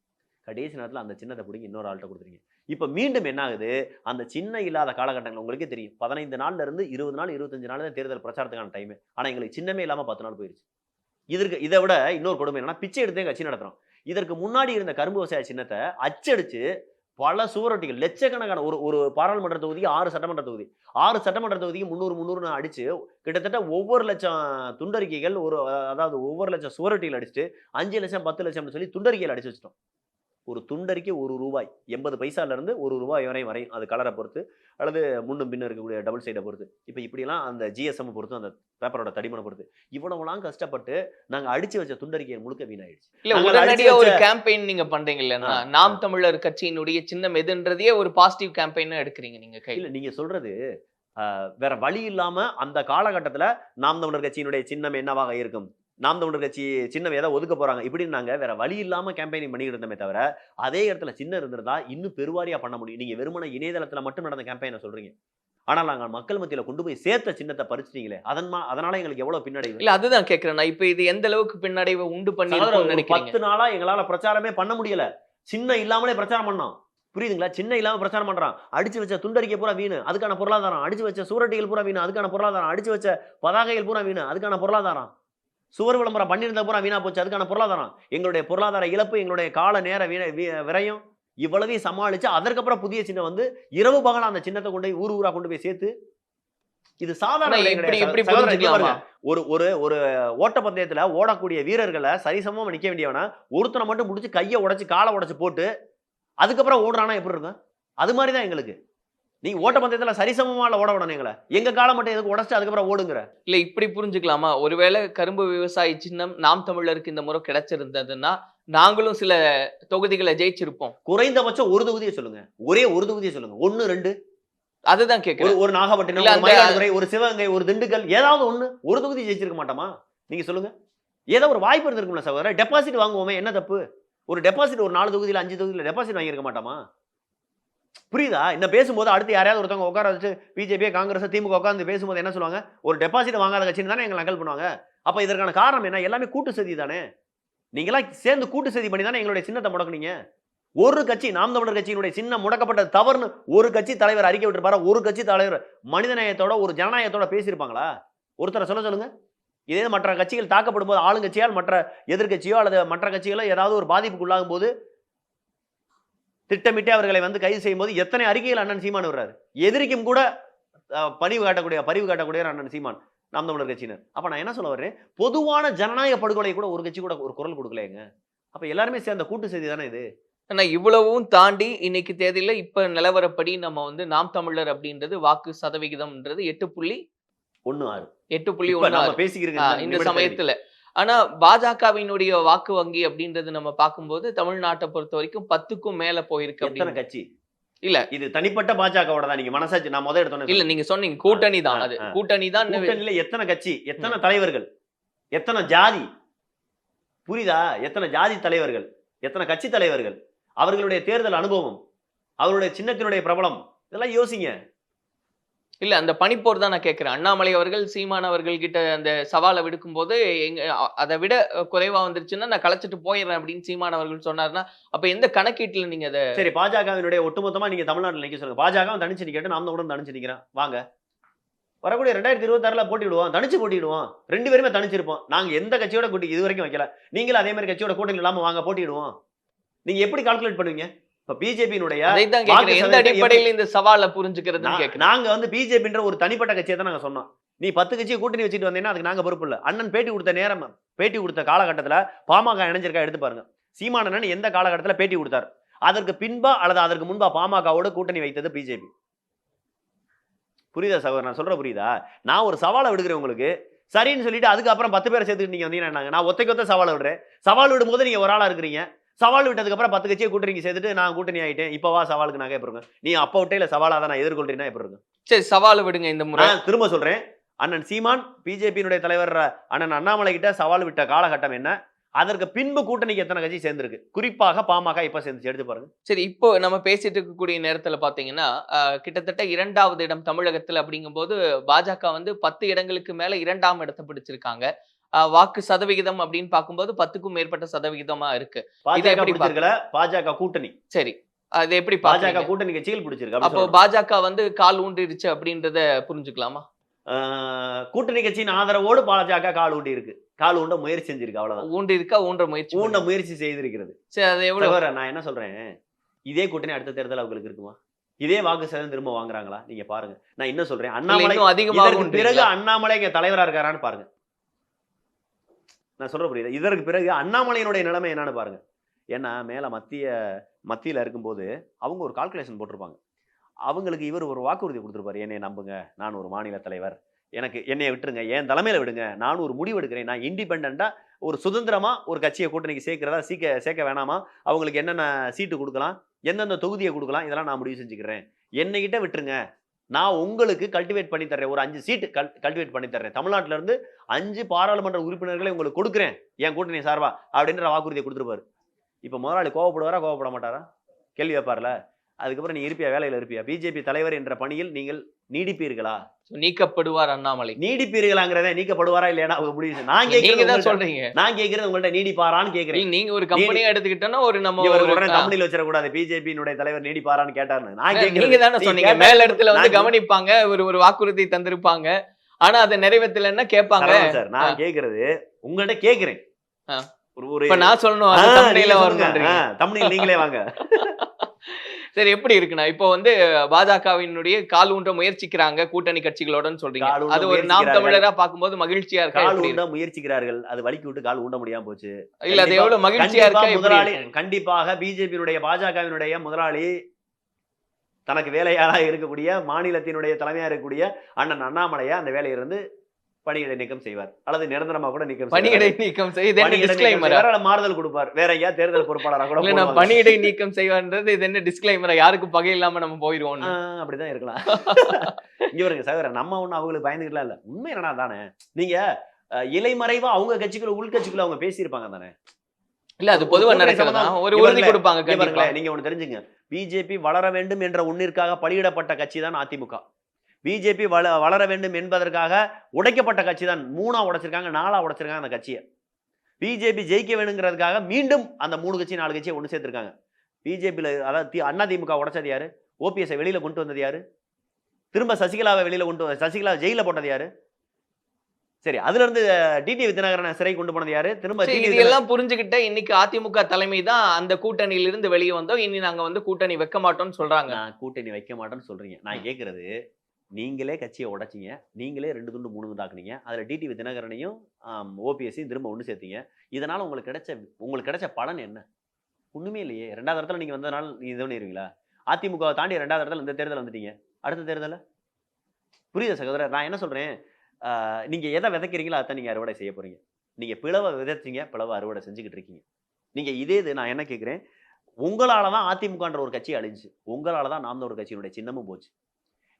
கடைசி நேரத்தில் அந்த சின்னத்தை பிடிங்கி இன்னொரு ஆள்கிட்ட கொடுத்துருங்க. இப்போ மீண்டும் என்ன ஆகுது, அந்த சின்னம் இல்லாத காலகட்டங்கள் உங்களுக்கே தெரியும். 15 நாள்ல இருந்து 20 நாள் 25 நாள் தான் தேர்தல் பிரச்சாரத்துக்கான டைம். ஆனா எங்களுக்கு சின்னமே இல்லாம 10 நாள் போயிருச்சு. இதை விட இன்னொரு கொடுமை என்னன்னா, பிச்சை எடுத்தே கட்சி நடத்துறோம். இதற்கு முன்னாடி இருந்த கரும்பு விவசாய சின்னத்தை அச்சடிச்சு பல சுவரொட்டிகள், லட்சக்கணக்கான ஒரு பாராளுமன்ற தொகுதிக்கு 6 சட்டமன்ற தொகுதி, 6 சட்டமன்ற தொகுதிக்கு 300 அடிச்சு கிட்டத்தட்ட ஒவ்வொரு லட்சம் துண்டறிக்கைகள், அதாவது ஒவ்வொரு லட்சம் சுவரொட்டிகள் அடிச்சுட்டு 5 லட்சம் 10 லட்சம் சொல்லி துண்டறிக்கைகள் அடிச்சு வச்சிட்டோம். ஒரு துண்டறிக்கை 1 ரூபாய், 80 பைசால இருந்து 1 ரூபாய் வரையும், அது கலரை பொறுத்து அல்லது முன்னும் பின்னும் இருக்கக்கூடிய டபுள் சைடை பொறுத்து. இப்போ இப்படிலாம் அந்த ஜிஎஸ்எம் பொறுத்து, அந்த பேப்பரோட தடிமனை பொறுத்து இவ்வளவுலாம் கஷ்டப்பட்டு நாங்க அடிச்சு வச்ச துண்டறிக்கை முழுக்க வீணாயிடுச்சு. இல்ல உடனடியா ஒரு கேம்பெயின் நீங்க பண்றீங்க இல்லன்னா, நாம் தமிழர் கட்சியினுடைய சின்னம் எதுன்றதையே ஒரு பாசிட்டிவ் கேம்பெயினா எடுக்கிறீங்க நீங்க கையில. இல்ல நீங்க சொல்றது வேற வழி இல்லாம அந்த காலகட்டத்துல நாம் தமிழர் கட்சியினுடைய சின்னம் என்னவாக இருக்கும், நாம் தமிழர் கட்சி சின்னம் ஏதாவது ஒதுக்க போறாங்க இப்படின்னு நாங்க வேற வழி இல்லாம கேம்பெயினிங் பண்ணிக்கிட்டு இருந்தோமே தவிர, அதே இடத்துல சின்னம் இருந்திருந்தா இன்னும் பெருவாரியா பண்ண முடியும். நீங்க வெறுமன இணையதளத்துல மட்டும் நடந்த கேம்பெயினை சொல்றீங்க. ஆனால் நாங்க மக்கள் மத்தியில கொண்டு போய் சேர்த்த சின்னத்தை பறிச்சிட்டீங்களே, அதனால எங்களுக்கு எவ்வளவு பின்னடைவு. இல்ல அதுதான் கேட்கிறேன். இப்ப இது எந்த அளவுக்கு பின்னடைவை உண்டு பண்ணி 10 நாளா எங்களால பிரச்சாரமே பண்ண முடியல. சின்னம் இல்லாமலே பிரச்சாரம் பண்ணோம். புரியுதுங்களா? சின்ன இல்லாம பிரச்சாரம் பண்றான். அடிச்சு வச்ச துண்டறிக்கை பூரா வீணு, அதுக்கான பொருளாதாரம். அடிச்சு வச்ச சுவரொட்டிகள் பூரா வீணு, அதுக்கான பொருளாதாரம். அடிச்சு வச்ச பதாகைகள் பூரா வீணு, அதுக்கான பொருளாதாரம். சுவர் விளம்பரம் பண்ணியிருந்தா பூரா வீணா போச்சு, அதுக்கான பொருளாதாரம். எங்களுடைய பொருளாதார இழப்பு, எங்களுடைய கால நேர விரயம் இவ்வளவையும் சமாளிச்சு அதற்கப்புறம் புதிய சின்னம் வந்து இரவு பகலா அந்த சின்னத்தை கொண்டு போய் ஊர் ஊரா கொண்டு போய் சேர்த்து இது சாதாரண வேலை இப்படி கிடையாது. இப்படி சகோதரர், இங்க புரிஞ்சுக்கலாமா? பாருங்க. ஒரு ஒரு ஒரு ஓட்டப்பந்தயத்துல ஓடக்கூடிய வீரர்களை சரிசமமா நிக்க வேண்டியவனா ஒருத்தனை மட்டும் முடிச்சு கையை உடைச்சு காலை உடைச்சு போட்டு அதுக்கப்புறம் ஓடுறானா எப்படி இருக்கும்? அது மாதிரி தான் எங்களுக்கு. நீங்க ஓட்டப்பந்தயத்துல சரிசமமா ஓட விடணும் எங்களை. எங்க காலை மட்டும் எதுக்கு உடைச்சு அதுக்கப்புறம் ஓடுங்கிற? இல்ல இப்படி புரிஞ்சுக்கலாமா? ஒருவேளை கரும்பு விவசாயி சின்னம் நாம் தமிழருக்கு இந்த முறை கிடைச்சிருந்ததுன்னா நாங்களும் சில தொகுதிகளை ஜெயிச்சிருப்போம். குறைந்தபட்சம் ஒரு தொகுதியை சொல்லுங்க. ஒரே ஒரு தொகுதியை சொல்லுங்க. 1, 2 அதுதான் கேக்குறேன். ஒரு நாகப்பட்டினம், இல்ல, ஒரு மயிலாடுதுறை, ஒரு சிவகங்கை, ஒரு திண்டுக்கல், ஏதாவது ஒண்ணு ஒரு தொகுதி ஜெயிச்சிருக்க மாட்டோமா? நீங்க சொல்லுங்க. ஏதோ ஒரு வாய்ப்பு இருந்திருக்கும்ல சகோதரர். டெபாசிட் வாங்குவோமே, என்ன தப்பு? ஒரு டெபாசிட் ஒரு 4 தொகுதியில 5 தொகுதியில டெபாசிட் வாங்கியிருக்க மாட்டோமா? புரியுதா? என்ன பேசும்போது அடுத்து யாரையாவது ஒருத்தவங்க உட்கார வச்சு பிஜேபி, காங்கிரஸ், திமுக உட்கார்ந்து பேசும்போது என்ன சொல்லுவாங்க? ஒரு டெபாசிட் வாங்காத கட்சின்னு தானே எங்களை நக்கல் பண்ணுவாங்க. அப்ப இதற்கான காரணம் என்ன? எல்லாமே கூட்டு சதி தானே. நீங்களாம் சேர்ந்து கூட்டு சதி பண்ணி தானே எங்களுடைய சின்னத்தை முடக்குனீங்க. ஒரு கட்சி, நாம் தமிழர் கட்சியினுடைய சின்னம் முடக்கப்பட்டது தவறுன்னு ஒரு கட்சி தலைவர் அறிக்கை விட்டுருப்பாரா? ஒரு கட்சி தலைவர் மனிதநேயத்தோட ஒரு ஜனநாயகத்தோட பேசியிருப்பாங்களா? ஒருத்தரை சொல்லுங்க. இதே மற்ற கட்சிகள் தாக்கப்படும் போது ஆளுங்கட்சியால் மற்ற எதிர்கட்சியோ அல்லது மற்ற கட்சிகளோ ஏதாவது ஒரு பாதிப்புக்குள்ளாகும் போது திட்டமிட்டு அவர்களை வந்து கைது செய்யும் போது எத்தனை அறிக்கைகள் அண்ணன் சீமான் வர்றாரு. எதிரிக்கும் கூட பரிவு காட்டக்கூடிய அண்ணன் சீமான், நாம் தமிழர் கட்சியினர். அப்ப நான் என்ன சொல்ல வர்றேன்? பொதுவான ஜனநாயக படுகொலை கூட ஒரு கட்சி கூட ஒரு குரல் கொடுக்கலைங்க. அப்ப எல்லாருமே சேர்ந்த கூட்டு செய்தி தானே இது. ஆனா இவ்வளவும் தாண்டி இன்னைக்கு தேதியில இப்ப நிலவரப்படி நம்ம வந்து நாம் தமிழர் அப்படின்றது வாக்கு சதவிகிதம்ன்றது 8.16 8.16 பேசிக்கிறீங்க இந்த சமயத்துல. ஆனா பாஜகவினுடைய வாக்கு வங்கி அப்படின்றது நம்ம பார்க்கும்போது தமிழ்நாட்டை பொறுத்த வரைக்கும் 10க்கும் மேல போயிருக்கு. எத்தனை அப்படின்னு கட்சி? இல்ல இது தனிப்பட்ட பாஜகவோட தான். நீங்க மனசாட்சி நான் முதல் எடுத்தோன்னே இல்ல நீங்க சொன்னீங்க கூட்டணி தான். அது கூட்டணி தான். கூட்டணியில எத்தனை கட்சி, எத்தனை தலைவர்கள், எத்தனை ஜாதி, புரியுதா? எத்தனை ஜாதி தலைவர்கள், எத்தனை கட்சி தலைவர்கள், அவர்களுடைய தேர்தல் அனுபவம், அவருடைய சின்னத்தினுடைய பிரபலம், இதெல்லாம் யோசிங்க. இல்ல அந்த பனிப்போர் தான் நான் கேட்கிறேன். அண்ணாமலை அவர்கள் சீமான் அவர்கள் கிட்ட அந்த சவாலை விடுக்கும் போது அதை விட குறைவா வந்துருச்சுன்னா நான் கலைச்சிட்டு போயிடுறேன் அப்படின்னு சீமான் அவர்கள் சொன்னாருன்னா அப்ப எந்த கணக்கீட்டுல நீங்க அதை? சரி, பாஜகவினுடைய ஒட்டுமொத்தமா நீங்க தமிழ்நாட்டில் நிக்க சொல்லுங்க. பாஜக தனிச்சு நிக்கட்டும், நாம் கூட தனிச்சு நிக்கிறேன் வாங்க. வரக்கூடிய 2026 போட்டிடுவோம், தனிச்சு போட்டிடுவோம். 2 பேருமே தனிச்சிருப்போம். நாங்க எந்த கட்சியோட கூட்டி இது வரைக்கும் வைக்கல. நீங்களும் அதே மாதிரி கட்சியோட கூட்டணி இல்லாம வாங்க போட்டிடுவோம். நீங்க எப்படி கால்குலேட் பண்ணுவீங்க? இப்ப பிஜேபியினுடைய அதைதான் கேக்குறேன். எந்த அடிப்படையில் இந்த சவாலை புரிஞ்சுக்கிறதுன்னு கேக்குறேன். நாங்க வந்து பிஜேபின்ற ஒரு தனிப்பட்ட கட்சியை தான் நாங்க சொன்னோம். நீ 10 கட்சியை கூட்டணி வச்சுட்டு வந்தீங்கன்னா அதுக்கு நாங்க பொறுப்பு இல்ல. அண்ணன் பேட்டி கொடுத்த காலகட்டத்துல பாமக இணைஞ்சிருக்கா எடுத்து பாருங்க. சீமானன் எந்த காலகட்டத்துல பேட்டி கொடுத்தார்? அதற்கு பின்பா அல்லது அதற்கு முன்பா பாமகவோட கூட்டணி வைத்தது பிஜேபி. புரியுதா சகோதரர்? நான் சொல்ற புரியுதா? நான் ஒரு சவாலை விடுக்கிறேன் உங்களுக்கு. சரின்னு சொல்லிட்டு அதுக்கப்புறம் 10 பேரை சேர்த்துட்டு நீங்க வந்தீங்கன்னா நான் ஒத்தைக்கு சவாலை விடுறேன். சவால் விடும் போது நீங்க ஒரு ஆளா இருக்கிறீங்க. சவால் விட்டதுக்கு அப்புறம் 10 கட்சியை கூட்டணிக்கு சேர்த்துட்டு நான் கூட்டணி ஆயிட்டேன். இப்பவா சவாலுக்கு நான் கேட்பேன். நீ அப்ப விட்டையில சவாலா தான் நான் எதிர்கொள்றீங்கன்னா எப்படி இருக்கும்? சரி, சவால் விடுங்க இந்த முறை. திரும்ப சொல்றேன். அண்ணன் சீமான் பிஜேபியினுடைய தலைவர் அண்ணன் அண்ணாமலை கிட்ட சவால் விட்ட காலகட்டம் என்ன? அதற்கு பின்பு கூட்டணிக்கு எத்தனை கட்சி சேர்ந்திருக்கு? குறிப்பாக பாமக இப்ப சேர்ந்து எடுத்து பாருங்க. சரி, இப்போ நம்ம பேசிட்டு இருக்கக்கூடிய நேரத்துல பாத்தீங்கன்னா கிட்டத்தட்ட 2வது இடம் தமிழகத்துல அப்படிங்கும்போது பாஜக வந்து 10 இடங்களுக்கு மேல 2ஆம் இடத்தை பிடிச்சிருக்காங்க. வாக்கு சதவிகிதம் அப்படின்னு பார்க்கும்போது 10க்கும் மேற்பட்ட சதவிகிதமா இருக்கு. பாஜக கூட்டணி. சரி, அது எப்படி பாஜக கூட்டணி கட்சிகள் பிடிச்சிருக்கு? அப்போ பாஜக வந்து கால் ஊன்றிடுச்சு அப்படின்றத புரிஞ்சுக்கலாமா? கூட்டணி கட்சியின் ஆதரவோடு பாஜக கால் ஊண்டி இருக்கு. கால் ஊண்ட முயற்சி செஞ்சிருக்கு. அவ்வளவுதான். ஊண்டி இருக்கா? ஊன்ற முயற்சி செய்திருக்கிறது. சரி, அது எவ்வளவு? நான் என்ன சொல்றேன், இதே கூட்டணி அடுத்த தேர்தல் அவங்களுக்கு இருக்குமா? இதே வாக்கு சதவீதம் திரும்ப வாங்குறாங்களா? நீங்க பாருங்க. நான் என்ன சொல்றேன், அண்ணாமலை இதற்கு பிறகு அண்ணாமலை இங்க தலைவரா இருக்காரான்னு பாருங்க. நான் சொல்ற புரியுது. இதற்கு பிறகு அண்ணாமலையினுடைய நிலைமை என்னன்னு பாருங்க. ஏன்னா மேல மத்தியில இருக்கும்போது அவங்க ஒரு கால்குலேஷன் போட்டிருப்பாங்க. அவங்களுக்கு இவர் ஒரு வாக்குறுதி கொடுத்துருப்பாரு. என்னை நம்புங்க, நான் ஒரு மாநில தலைவர், என்னைய விட்டுருங்க, என் தலைமையில விடுங்க, நான் ஒரு முடிவு எடுக்கிறேன், நான் இண்டிபெண்டா ஒரு சுதந்திரமா ஒரு கட்சியை கூட்டணிக்கு சேர்க்கிறதா சேர்க்க வேணாமா, அவங்களுக்கு என்னென்ன சீட்டு கொடுக்கலாம், எந்தெந்த தொகுதியை கொடுக்கலாம், இதெல்லாம் நான் முடிவு செஞ்சுக்கிறேன், என்னைகிட்ட விட்டுருங்க, நான் உங்களுக்கு கல்டிவேட் பண்ணி தர்றேன், ஒரு 5 சீட்டு கல்டிவேட் பண்ணி தர்றேன், தமிழ்நாட்டில இருந்து 5 பாராளுமன்ற உறுப்பினர்களை உங்களுக்கு கொடுக்குறேன் என் கூட்டணி சார்பா அப்படின்ற வாக்குறுதியை கொடுத்துருப்பாரு. இப்ப முதலாளி கோவப்படுவாரா கோவப்பட மாட்டாரா? கேள்வி வைப்பார்ல. அதுக்கப்புறம் நீ இருப்பியா, வேலையில இருப்பியா? பிஜேபி தலைவர் என்ற பணியில் நீங்கள் நீடிப்பீர்களா? நீக்கப்படுவார் அண்ணாமலை. நீடிப்பீர்களாங்கிறத நீக்கப்படுவாரா இல்லையா அவங்க முடிவு. நான் நீங்க கேட்கறது தான் உங்கள்ட்ட, சொல்றீங்க. நான் கேட்கறது உங்கள்ட்ட நீடிப்பாரான்னு கேட்கிறேன். நீங்க ஒரு கம்பெனியா எடுத்துக்கிட்டோம்னா ஒரு நம்ம இவர் ஒரு உடனே கம்பெனில வச்சிடக்கூடாது, பிஜேபியினுடைய தலைவர் நீடிப்பாரான்னு கேட்டாருன்னு. நான் நீங்க கேட்கறது தானே சொன்னீங்க மேல இடத்துல வந்து கவனிப்பாங்க, ஒரு வாக்குறுதி தந்திருப்பாங்க, ஆனா அதை நிறைவேற்றலன்னா கேட்பாங்க சார். நான் கேட்கறது உங்கள்ட்ட கேட்கிறேன். ஒரு இப்ப நான் சொல்லணும் அது தம்ப்நெயில்ல வரணும்ன்றீங்க. தம்ப்நெயில் நீங்களே வாங்க. சரி, எப்படி இருக்குன்னா இப்போ வந்து பாஜகவினுடைய கால் ஊன்ற முயற்சிக்கிறாங்க கூட்டணி கட்சிகளோடன்னு சொல்றீங்க. அது ஒரு நாம் தமிழரா பாக்கும்போது மகிழ்ச்சியா இருக்கா? கால் ஊண்ட முயற்சிக்கிறார்கள், அது வலிக்கு விட்டு கால் ஊண்ட முடியாம போச்சு. இல்ல அது எவ்வளவு மகிழ்ச்சியா இருக்கா? முதலாளி கண்டிப்பாக பிஜேபியினுடைய பாஜகவினுடைய முதலாளி தனக்கு வேலையாளா இருக்கக்கூடிய மாநிலத்தினுடைய தலைமையா இருக்கக்கூடிய அண்ணன் அண்ணாமலையா அந்த வேலையிலிருந்து பணியிடை நீக்கம் செய்வார், அல்லது நிரந்தரமா கூட நீக்கம் பணியிடை நீக்கம் செய்து மாறுதல் கொடுப்பார். வேற எங்கயா தேர்தல் பொறுப்பாளராக கூட இல்ல பணியிடை நீக்கம் செய்வார்ன்றது இது என்ன டிஸ்க்ளைமர்? யாருக்கும் பகை இல்லாம நம்ம போயிருவோம். அப்படிதான் இருக்கலாம். இங்க வருங்க சகோதரர், நம்ம ஒண்ணு அவங்களுக்கு பயந்துக்கலாம் இல்ல. உண்மை என்னன்னா தானே, நீங்க இலைமறைவா அவங்க கட்சிக்குள்ள உள்கட்சிக்குள்ள அவங்க பேசியிருப்பாங்க தானே. இல்ல அது பொதுவா நடக்கிறதா ஒரு உறுதி கொடுப்பாங்க. கண்டிப்பா நீங்க ஒண்ணு தெரிஞ்சுங்க, பிஜேபி வளர வேண்டும் என்ற உன்னிற்காக பலியிடப்பட்ட கட்சி தான் அதிமுக. பிஜேபி வளர வேண்டும் என்பதற்காக உடைக்கப்பட்ட கட்சி தான். 3ஆ உடைச்சிருக்காங்க, 4ஆ உடைச்சிருக்காங்க அந்த கட்சியை. பிஜேபி ஜெயிக்க வேணுங்கிறதுக்காக மீண்டும் அந்த 3 கட்சி 4 கட்சியை ஒன்று சேர்த்திருக்காங்க. பிஜேபியில அதாவது அதிமுக உடைச்சது யாரு? ஓபிஎஸ் வெளியில கொண்டு வந்தது யாரு? திரும்ப சசிகலாவை வெளியில சசிகலா ஜெயில போட்டது யாரு? சரி, அதுல இருந்து டிடிவி தினகரனை சிறை கொண்டு போனது யாரு? திரும்ப இதெல்லாம் புரிஞ்சுக்கிட்ட இன்னைக்கு அதிமுக தலைமை தான் அந்த கூட்டணியில இருந்து வெளியே வந்தோம், இனி நாங்க வந்து கூட்டணி வைக்க மாட்டோம்னு சொல்றாங்க. நான் கூட்டணி வைக்க மாட்டோம்னு சொல்றீங்க. நான் கேட்கறது, நீங்களே கட்சியை உடைச்சிங்க, நீங்களே 2 துண்டு 3 துண்டாக்குனீங்க, அதில் டிடிவி தினகரனையும் ஓபிஎஸ்ஸையும் திரும்ப ஒன்று சேர்த்தீங்க. இதனால் உங்களுக்கு கிடைச்ச பலன் என்ன? ஒன்றுமே இல்லையே. 2வது இடத்துல நீங்கள் வந்ததுனால நீங்கள் இது பண்ணிடுவீங்களா? அதிமுகவை தாண்டி 2வது இடத்துல இந்த தேர்தல் வந்துட்டீங்க. அடுத்த தேர்தலில் புரியுதா சகோதரர்? நான் என்ன சொல்கிறேன், நீங்கள் எதை விதைக்கிறீங்களோ அதை நீங்கள் அறுவடை செய்ய போகிறீங்க. நீங்கள் பிளவை விதைச்சிங்க, பிளவை அறுவடை செஞ்சுக்கிட்டு இருக்கீங்க. நீங்கள் இதே இது நான் என்ன கேட்குறேன், உங்களால் தான் அதிமுகன்ற ஒரு கட்சி அழிஞ்சு, உங்களால் தான் நாம் ஒரு கட்சியினுடைய சின்னமும் போச்சு.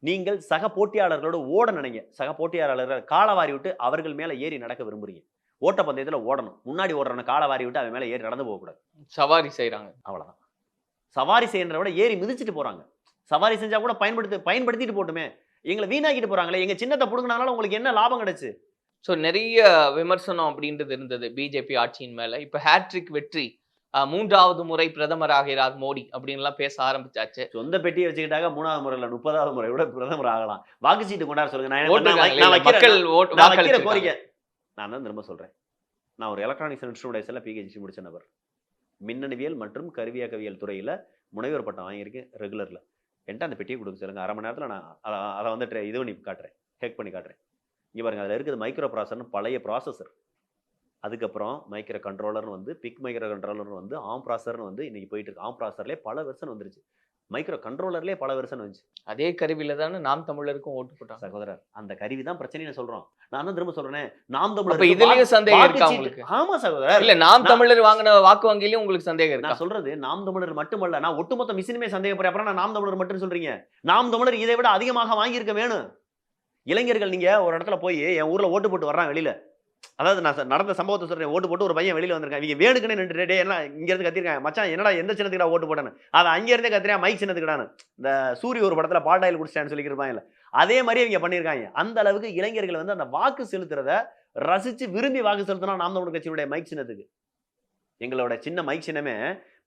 நீங்கள் சக போட்டியாளர்களோடு ஓட நினைங்க, சக போட்டியாளர்கள் காலவாரி விட்டு அவர்கள் மேல ஏறி நடக்க விரும்புறீங்க. ஓட்டப்பந்தயத்துல ஓடணும், முன்னாடி ஓடுறவன காலவாரி விட்டு அவன் மேல ஏறி நடந்து போகக்கூடாது. சவாரி செய்யறாங்க, அவ்வளவுதான். சவாரி செய்யறத விட ஏறி மிதிச்சுட்டு போறாங்க. சவாரி செஞ்சா கூட பயன்படுத்திட்டு போட்டுமே, எங்களை வீணாக்கிட்டு போறாங்களே. எங்க சின்னத்தை புடுங்கினால உங்களுக்கு என்ன லாபம் கிடைச்சு? ஸோ நிறைய விமர்சனம் அப்படின்றது இருந்தது பிஜேபி ஆட்சியின் மேல. இப்ப ஹேட்ரிக் வெற்றி, 3வது முறை பிரதமர் ஆகிறார் மோடி அப்படின்லாம் பேச ஆரம்பிச்சாச்சு. சொந்த பெட்டியை வச்சுக்கிட்டாங்க 3வது முறையில் 30வது முறை விட பிரதமர் ஆகலாம். வாக்குச்சீட்டு கொண்டாட சொல்லுங்க. கோரிக்கை நான் தான் திரும்ப சொல்றேன். நான் ஒரு எலக்ட்ரானிக்ஸ் இன்ஸ்ட்ருமெண்டேஷன்ல பிஹெச்டி முடிச்ச நபர். மின்னணுவியல் மற்றும் கருவியாக்கவியல் துறையில முனைவர் பட்டம் வாங்கியிருக்கேன் ரெகுலர்ல. என்கிட்ட அந்த பெட்டியை கொடுக்க சொல்லுங்க, 1/2 மணி நேரத்துல நான் அதை வந்து இது பண்ணி காட்டுறேன், ஹேக் பண்ணி காட்டுறேன். இங்க பாருங்க, அதுல இருக்குது மைக்ரோ ப்ராசர்னு பழைய ப்ராசஸர். அதுக்கப்புறம் மைக்ரோ கண்ட்ரோலர்னு வந்து பிக் மைக்ரோ கண்ட்ரோலர்னு வந்து ஆம் ப்ராசர்னு வந்து இன்னைக்கு போயிட்டு இருக்கு. ஆம் ப்ராசர்லேயே பல வெர்ஷன் வந்துருச்சு, மைக்ரோ கண்ட்ரோலர்லேயே பல வெர்ஷன் வந்துச்சு. அதே கருவியில தானே நாம் தமிழருக்கும் ஓட்டு போட்டாங்க சகோதரர். அந்த கருவி தான் பிரச்சனைன்னு சொல்றோம். நான் தான் திரும்ப சொல்றேன், நாம் தமிழர் இதுலயும் சந்தேகம் இருக்கா உங்களுக்கு? ஆமா சகோதரர், இல்ல நாம் தமிழர் வாங்கின வாக்கு வங்கியிலும் உங்களுக்கு சந்தேகம் இருக்கு? நான் சொல்றது நாம் தமிழர் மட்டுமல்ல, நான் ஒட்டுமொத்த மிஷினுமே சந்தேகப்படுறேன். அப்புறம் நான் நாம் தமிழர் மட்டும் சொல்றீங்க. நாம் தமிழர் இதை விட அதிகமாக வாங்கியிருக்க வேணும். இளைஞர்கள், நீங்க ஒரு இடத்துல போய் என் ஊர்ல ஓட்டு போட்டு வர்றான் வெளியில, அதாவது நான் நடந்த சம்பவத்தை சொல்றேன். ஓட்டு போட்டு ஒரு பையன் வெளியில வந்திருக்கான், இவங்க வேணுக்குன்னு நின்று என்ன இங்க இருந்து கத்திருக்காங்க, மச்சான் என்னடா எந்த சின்னத்துக்கு ஓட்டு போட்டேன்னு. அதை அங்க இருந்தே கத்திரியா மைக் சின்னத்துக்குடான்னு. இந்த சூரிய ஒரு படத்துல பால்டாயில் குடிச்சிட்டான்னு சொல்லியிருப்பாங்க. அதே மாதிரி இவங்க பண்ணியிருக்காங்க. அந்த அளவுக்கு இளைஞர்கள் வந்து அந்த வாக்கு செலுத்துறத ரசிச்சு விரும்பி வாக்கு செலுத்தினா நாம் தமிழர் கட்சியினுடைய மைக் சின்னத்துக்கு. எங்களோட சின்ன மைக் சின்னமே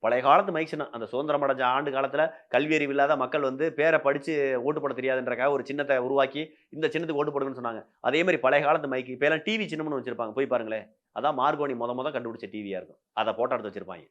பழைய காலத்து மைக் சின்னம். அந்த சுதந்திரம் அடைஞ்ச ஆண்டு காலத்துல கல்வி அறிவு இல்லாத மக்கள் வந்து பேரை படிச்சு ஓட்டு போட தெரியாதுன்றக்காக ஒரு சின்னத்தை உருவாக்கி இந்த சின்னத்துக்கு ஓட்டு போடுங்கன்னு சொன்னாங்க. அதே மாதிரி பழைய காலத்து மைக்கு இப்ப எல்லாம் டிவி சின்னம்னு வச்சிருப்பாங்க, போய் பாருங்களேன். அதான் மார்கோனி முத கண்டுபிடிச்ச டிவியா இருக்கும். அதை போட்டோ எடுத்து வச்சிருப்பாங்க.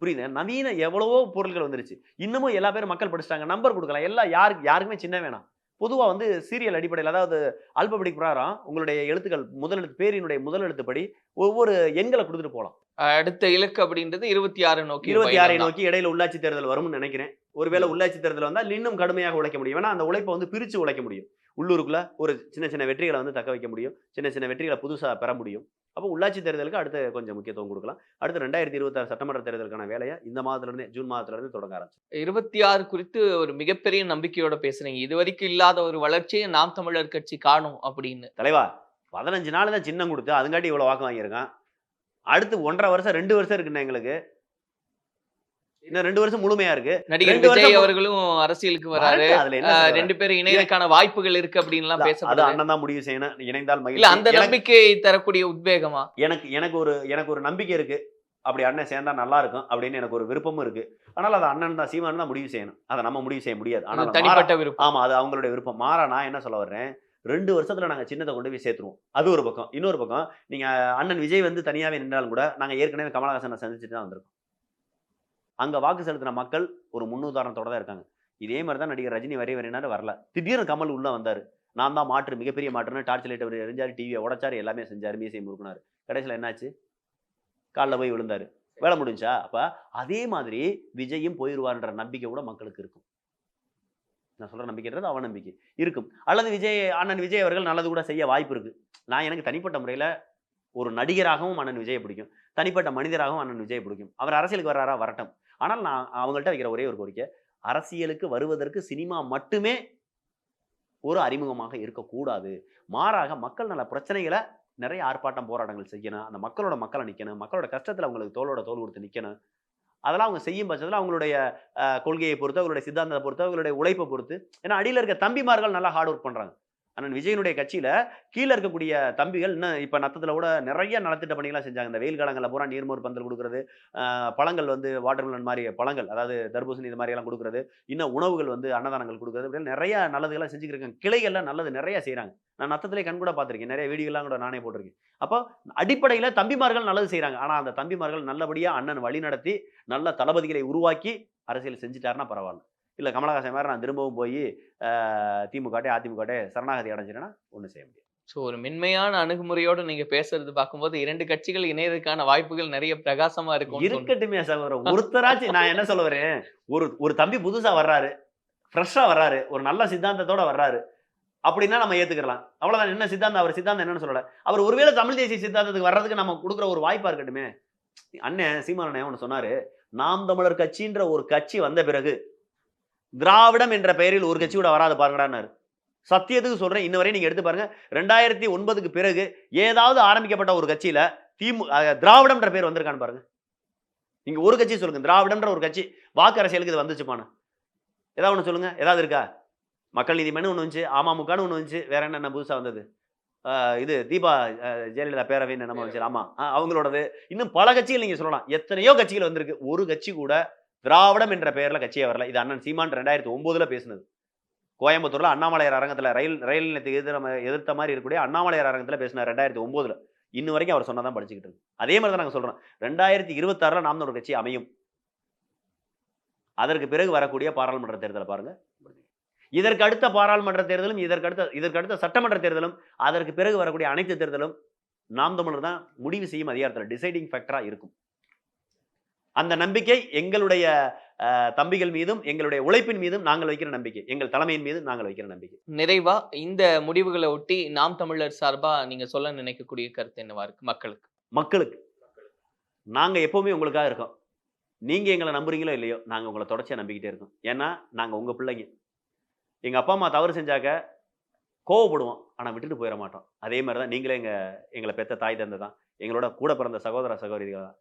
புரியுது? நவீன எவ்வளவோ பொருட்கள் வந்துருச்சு. இன்னமும் எல்லா பேரும் மக்கள் படிச்சுட்டாங்க. நம்பர் கொடுக்கலாம், எல்லாம் யாருக்குமே சின்ன வேணாம். பொதுவா வந்து சீரியல் அடிப்படையில், அதாவது ஆல்பபெடிக் பிரகாரம் உங்களுடைய எழுத்துக்கள் முதல் எழுத்து பேரினுடைய முதல் எழுத்துப்படி ஒவ்வொரு எண்களை கொடுத்துட்டு போகலாம். அடுத்த இலக்கு அப்படின்றது 26 நோக்கி 26 நோக்கி. இடையில உள்ளாட்சி தேர்தல் வரும்னு நினைக்கிறேன். ஒருவேளை உள்ளாட்சி தேர்தல் வந்தால் இன்னும் கடுமையாக உழைக்க முடியும். ஏன்னா அந்த உழைப்பை வந்து பிரிச்சு உழைக்க முடியும். உள்ளூருக்குள்ள ஒரு சின்ன வெற்றிகளை வந்து தக்க வைக்க முடியும், சின்ன வெற்றிகளை புதுசா பெற முடியும். அப்போ உள்ளாட்சி தேர்தலுக்கு அடுத்து கொஞ்சம் முக்கியத்துவம் கொடுக்கலாம். அடுத்து 2026 சட்டமன்ற தேர்தலுக்கான வேலையை இந்த மாதத்துல இருந்தே, ஜூன் மாதத்துல இருந்து தொடங்க ஆரம்பிச்சு. 26 குறித்து ஒரு மிகப்பெரிய நம்பிக்கையோட பேசுறீங்க. இதுவரைக்கும் இல்லாத ஒரு வளர்ச்சியை நாம் தமிழர் கட்சி காணும் அப்படின்னு. தலைவா, 15 நாள் தான் சின்னம் கொடுத்து அதுங்காட்டி இவ்வளவு வாக்கு வாங்கியிருக்கான். அடுத்து 1.5 வருஷம் 2 வருஷம் இருக்குண்ணா எங்களுக்கு. இன்னும் 2 வருஷம் முழுமையா இருக்கு. நடிகர் 2 விஜய் வருஷம் அவர்களும் அரசியலுக்கு வராரு. வரட்டும், அதுல என்ன சார் 2 பேரும் இணையதுக்கான வாய்ப்புகள் இருக்கு அப்படின்லாம் அது பேசப்படுது. அண்ணன் தான் முடிவு செய்யணும். இணைந்தால் இல்ல மகிழ்ச்சி. அந்த நம்பிக்கை தரக்கூடிய உத்வேகமா? எனக்கு ஒரு நம்பிக்கை இருக்கு. அப்படி அண்ணன் சேர்ந்தா நல்லா இருக்கும் அப்படின்னு எனக்கு ஒரு விருப்பமும் இருக்கு. ஆனால் அது அண்ணன் தான், சீமான் தான் முடிவு செய்யணும். அதை நம்ம முடிவு செய்ய முடியாது. அந்த ஆனால் தனிப்பட்ட விருப்பம். ஆமா, அது அவங்களுடைய விருப்பம். மாறா நான் என்ன சொல்ல வர்றேன், 2 வருஷத்துல நாங்க சின்னத்தை கொண்டு போய் சேர்த்துருவோம். அது ஒரு பக்கம். இன்னொரு பக்கம் நீங்க அண்ணன் விஜய் வந்து தனியாவே நின்றாலும் கூட நாங்க ஏற்கனவே கமலஹாசனை சந்திச்சுட்டு தான் வந்திருக்கோம். அங்க வாக்கு செலுத்தின மக்கள் ஒரு முன்னுதாரணத்தோட தான் இருக்காங்க. இதே மாதிரி தான் நடிகர் ரஜினி வரையினாரு வரல. திடீர்னு கமல் உள்ள வந்தாரு. நான் தான் மாற்று, மிகப்பெரிய மாற்றுன்னு டார்ச் லைட் அவர் எரிஞ்சாரு, டிவியை உடைச்சாரு, எல்லாமே செஞ்சாரு, மீசை முறுக்குனாரு. கடைசியில் என்னாச்சு? காலில் போய் விழுந்தாரு. வேலை முடிஞ்சா? அப்ப அதே மாதிரி விஜயும் போயிடுவார்ன்ற நம்பிக்கை கூட மக்களுக்கு இருக்கும். நான் சொல்ற நம்பிக்கைன்றது அவநம்பிக்கை இருக்கும். அல்லது அண்ணன் விஜய் அவர்கள் நல்லது கூட செய்ய வாய்ப்பு இருக்கு. நான் எனக்கு தனிப்பட்ட முறையில ஒரு நடிகராகவும் அண்ணன் விஜயை பிடிக்கும், தனிப்பட்ட மனிதராகவும் அண்ணன் விஜயை பிடிக்கும். அவர் அரசியலுக்கு வர்றாரா, வரட்டும். ஆனால் நான் அவங்கள்ட்ட வைக்கிற ஒரே ஒரு கோரிக்கை, அரசியலுக்கு வருவதற்கு சினிமா மட்டுமே ஒரு அறிமுகமாக இருக்கக்கூடாது. மாறாக மக்கள் நல பிரச்சனைகளை நிறைய ஆர்ப்பாட்டம் போராட்டங்கள் செய்யணும். அந்த மக்களை நிற்கணும். மக்களோட கஷ்டத்தில் அவங்களுக்கு தோளோட தோள் கொடுத்து நிற்கணும். அதெல்லாம் அவங்க செய்யும் பட்சத்தில் அவங்களுடைய கொள்கையை பொறுத்து, அவங்களுடைய சித்தாந்தத்தை பொறுத்து, அவங்களுடைய உழைப்பை பொறுத்து. ஏன்னா அடியில் இருக்க தம்பிமார்கள் நல்லா ஹார்ட் ஒர்க் பண்றாங்க. அண்ணன் விஜயனுடைய கட்சியில கீழே இருக்கக்கூடிய தம்பிகள் இன்னும் இப்ப நத்தத்துல கூட நிறைய நலத்திட்ட பணிகள்லாம் செஞ்சாங்க. இந்த வெயில் காலங்களில் பூரா நீர்மோர் பந்தல் கொடுக்கறது, பழங்கள் வந்து வாட்டர்மெலன் மாதிரி பழங்கள், அதாவது தர்பூசணி இது மாதிரி எல்லாம் கொடுக்கறது, இன்னும் உணவுகள் வந்து அன்னதானங்கள் கொடுக்கறது, இப்படி நிறைய நல்லதுகள்லாம் செஞ்சுக்கிருக்காங்க. கிளைகள்லாம் நல்லது நிறைய செய்யறாங்க. நான் நத்தத்திலே கண் கூட பார்த்திருக்கேன். நிறைய வீடியோலாம் கூட நானே போட்டிருக்கேன். அப்போ அடிப்படையில தம்பிமார்கள் நல்லது செய்யறாங்க. ஆனா அந்த தம்பிமார்கள் நல்லபடியா அண்ணன் வழி நடத்தி நல்ல தளபதிகளை உருவாக்கி அரசியல் செஞ்சுட்டாருன்னா பரவாயில்ல. இல்ல கமலஹாசன் மாதிரி நான் திரும்பவும் போய் திமுக அதிமுக சரணாகதி அடைஞ்சிட்டேன்னா ஒன்றும் செய்ய முடியாது. ஸோ ஒரு மென்மையான அணுகுமுறையோடு நீங்க பேசுறது பார்க்கும்போது 2 கட்சிகள் இணையதுக்கான வாய்ப்புகள் நிறைய பிரகாசமா இருக்கும். இருக்கட்டுமே சகோதரர், ஒருத்தராச்சும். நான் என்ன சொல்ல வரேன், ஒரு தம்பி புதுசா வர்றாரு, ஃப்ரெஷ்ஷா வர்றாரு, ஒரு நல்ல சித்தாந்தத்தோட வர்றாரு அப்படின்னா நம்ம ஏத்துக்கலாம். அவ்வளவுதான். என்ன சித்தாந்தம், அவர் சித்தாந்தம் என்னன்னு சொல்லல. அவர் ஒருவேளை தமிழ் தேசிய சித்தாந்தத்துக்கு வர்றதுக்கு நம்ம கொடுக்குற ஒரு வாய்ப்பா இருக்கட்டுமே. அண்ணன் சீமான் ஒன்று சொன்னாரு, நாம் தமிழர் கட்சின்ற ஒரு கட்சி வந்த பிறகு திராவிடம் என்ற பெயரில் ஒரு கட்சி கூட வராது பாருங்கடான்னாரு. சத்தியத்துக்கு சொல்றேன், இன்ன வரையும் நீங்க எடுத்து பாருங்க. 2009க்கு பிறகு ஏதாவது ஆரம்பிக்கப்பட்ட ஒரு கட்சியில திராவிடம்ன்ற பேர் வந்திருக்கான்னு பாருங்க. நீங்க ஒரு கட்சி சொல்லுங்க, திராவிடம்ன்ற ஒரு கட்சி வாக்கு அரசியலுக்கு இது வந்துச்சுப்பான. ஏதாவது ஒண்ணு சொல்லுங்க, ஏதாவது இருக்கா? மக்கள் நீதி மனு ஒண்ணு வந்துச்சு, அமமுகன்னு ஒண்ணு வந்துச்சு, வேற என்ன புதுசா வந்தது? இது தீபா ஜெயலலிதா பேரவைன்னு நம்ம வச்சு, ஆமா அவங்களோடது. இன்னும் பல கட்சிகள் நீங்க சொல்லலாம். எத்தனையோ கட்சிகள் வந்திருக்கு. ஒரு கட்சி கூட திராவிடம் என்ற பெயர்ல கட்சியே வரல. இது அண்ணன் சீமான் 2009ல பேசினது. கோயம்புத்தூர்ல அண்ணாமலையார் அரங்கத்துல ரயில் நிலையத்துக்கு எதிர்த்த மாதிரி இருக்கக்கூடிய அண்ணாமலையார் அரங்கத்துல பேசினார் 2009ல. இன்னும் வரைக்கும் அவர் சொன்னதான் படிச்சுக்கிட்டு இருக்கு. அதே மாதிரி தான் நாங்க சொல்றோம், 2026ல நாம் ஒரு கட்சி அமையும். அதற்கு பிறகு வரக்கூடிய பாராளுமன்ற தேர்தலை பாருங்க. இதற்கு அடுத்த பாராளுமன்ற தேர்தலும், இதற்கு அடுத்த சட்டமன்ற தேர்தலும், அதற்கு பிறகு வரக்கூடிய அனைத்து தேர்தலும் நாம் தமிழர் தான் முடிவு செய்யும் அதிகாரத்தில் டிசைடிங் ஃபேக்டரா இருக்கும். அந்த நம்பிக்கை எங்களுடைய தம்பிகள் மீதும், எங்களுடைய உழைப்பின் மீதும் நாங்கள் வைக்கிற நம்பிக்கை, எங்கள் தலைமையின் மீது நாங்கள் வைக்கிற நம்பிக்கை. நிறைவா இந்த முடிவுகளை ஒட்டி நாம் தமிழர் சார்பா நீங்க சொல்ல நினைக்கக்கூடிய கருத்து என்னவா இருக்கு மக்களுக்கு? நாங்க எப்பவுமே உங்களுக்காக இருக்கோம். நீங்க எங்களை நம்புறீங்களோ இல்லையோ, நாங்க உங்களை தொடர்ச்சியா நம்பிக்கிட்டே இருக்கோம். ஏன்னா நாங்க உங்க பிள்ளைங்க. எங்க அப்பா அம்மா தவறு செஞ்சாக்க கோவப்படுவோம், ஆனா விட்டுட்டு போயிட மாட்டோம். அதே மாதிரிதான் நீங்களே எங்களை பெத்த தாய் தந்தை தான், எங்களோட கூட பிறந்த சகோதர சகோதரிகள் தான்.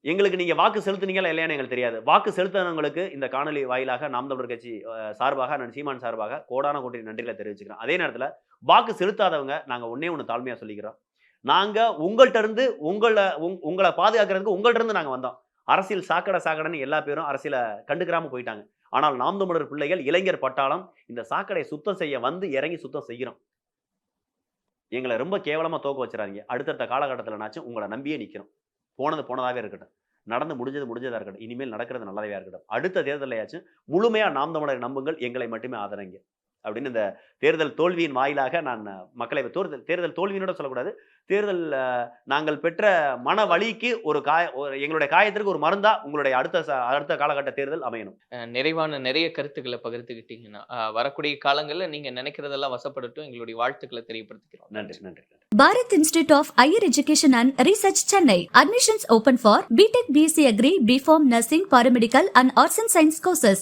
எங்களுக்கு நீங்க வாக்கு செலுத்துனீங்களா இல்லையான்னு எங்களுக்கு தெரியாது. வாக்கு செலுத்தினவங்களுக்கு இந்த காணொலி வாயிலாக நாம் தமிழர் கட்சி சார்பாக, நான் சீமான் சார்பாக கோடான கோடி நன்றிகளை தெரிவிச்சுக்கிறோம். அதே நேரத்தில் வாக்கு செலுத்தாதவங்க நாங்க ஒண்ணு தாழ்மையா சொல்லிக்கிறோம். நாங்க உங்கள்கிட்ட இருந்து உங்களை பாதுகாக்கிறதுக்கு உங்கள்கிட்ட இருந்து நாங்க வந்தோம். அரசியல் சாக்கடைன்னு எல்லா பேரும் அரசியலை கண்டுக்கிறாம போயிட்டாங்க. ஆனால் நாம் தமிழர் பிள்ளைகள், இளைஞர் பட்டாளம் இந்த சாக்கடை சுத்தம் செய்ய வந்து இறங்கி சுத்தம் செய்கிறோம். எங்களை ரொம்ப கேவலமா தோக்க வச்சிடாதீங்க. அடுத்தடுத்த காலகட்டத்தில்னாச்சும் உங்களை நம்பியே நிற்கிறோம். போனதாவே இருக்கட்டும், நடந்து முடிஞ்சதா இருக்கட்டும், இனிமேல் நடக்கிறது நல்லதாவே இருக்கட்டும். அடுத்த தேர்தலையாச்சும் முழுமையா நாம் தமிழரை நம்புங்கள், எங்களை மட்டுமே ஆதரங்க அப்படின்னு இந்த தேர்தல் தோல்வியின் வாயிலாக நான் மக்களை தேர்தல் தோல்வியினோட சொல்லக்கூடாது, தேர்தல் நாங்கள் பெற்ற மன வலிக்கு எங்களுடைய காயத்திற்கு ஒரு மருந்தா உங்களுடைய அடுத்த காலகட்ட தேர்தல் அமையணும். நிறைவான நிறைய கருத்துக்களை பகிர்ந்துக்கிட்டீங்கன்னா வரக்கூடிய காலங்களில் நீங்க நினைக்கிறதெல்லாம் வசப்படட்டும். எங்களுடைய வாழ்த்துக்களை தெரியப்படுத்திக்கிறோம். நன்றி. Bharat Institute of Higher Education and Research, Chennai. Admissions open for BTech, BSc Agri, BPharm, Nursing, Paramedical and Arts and Science courses.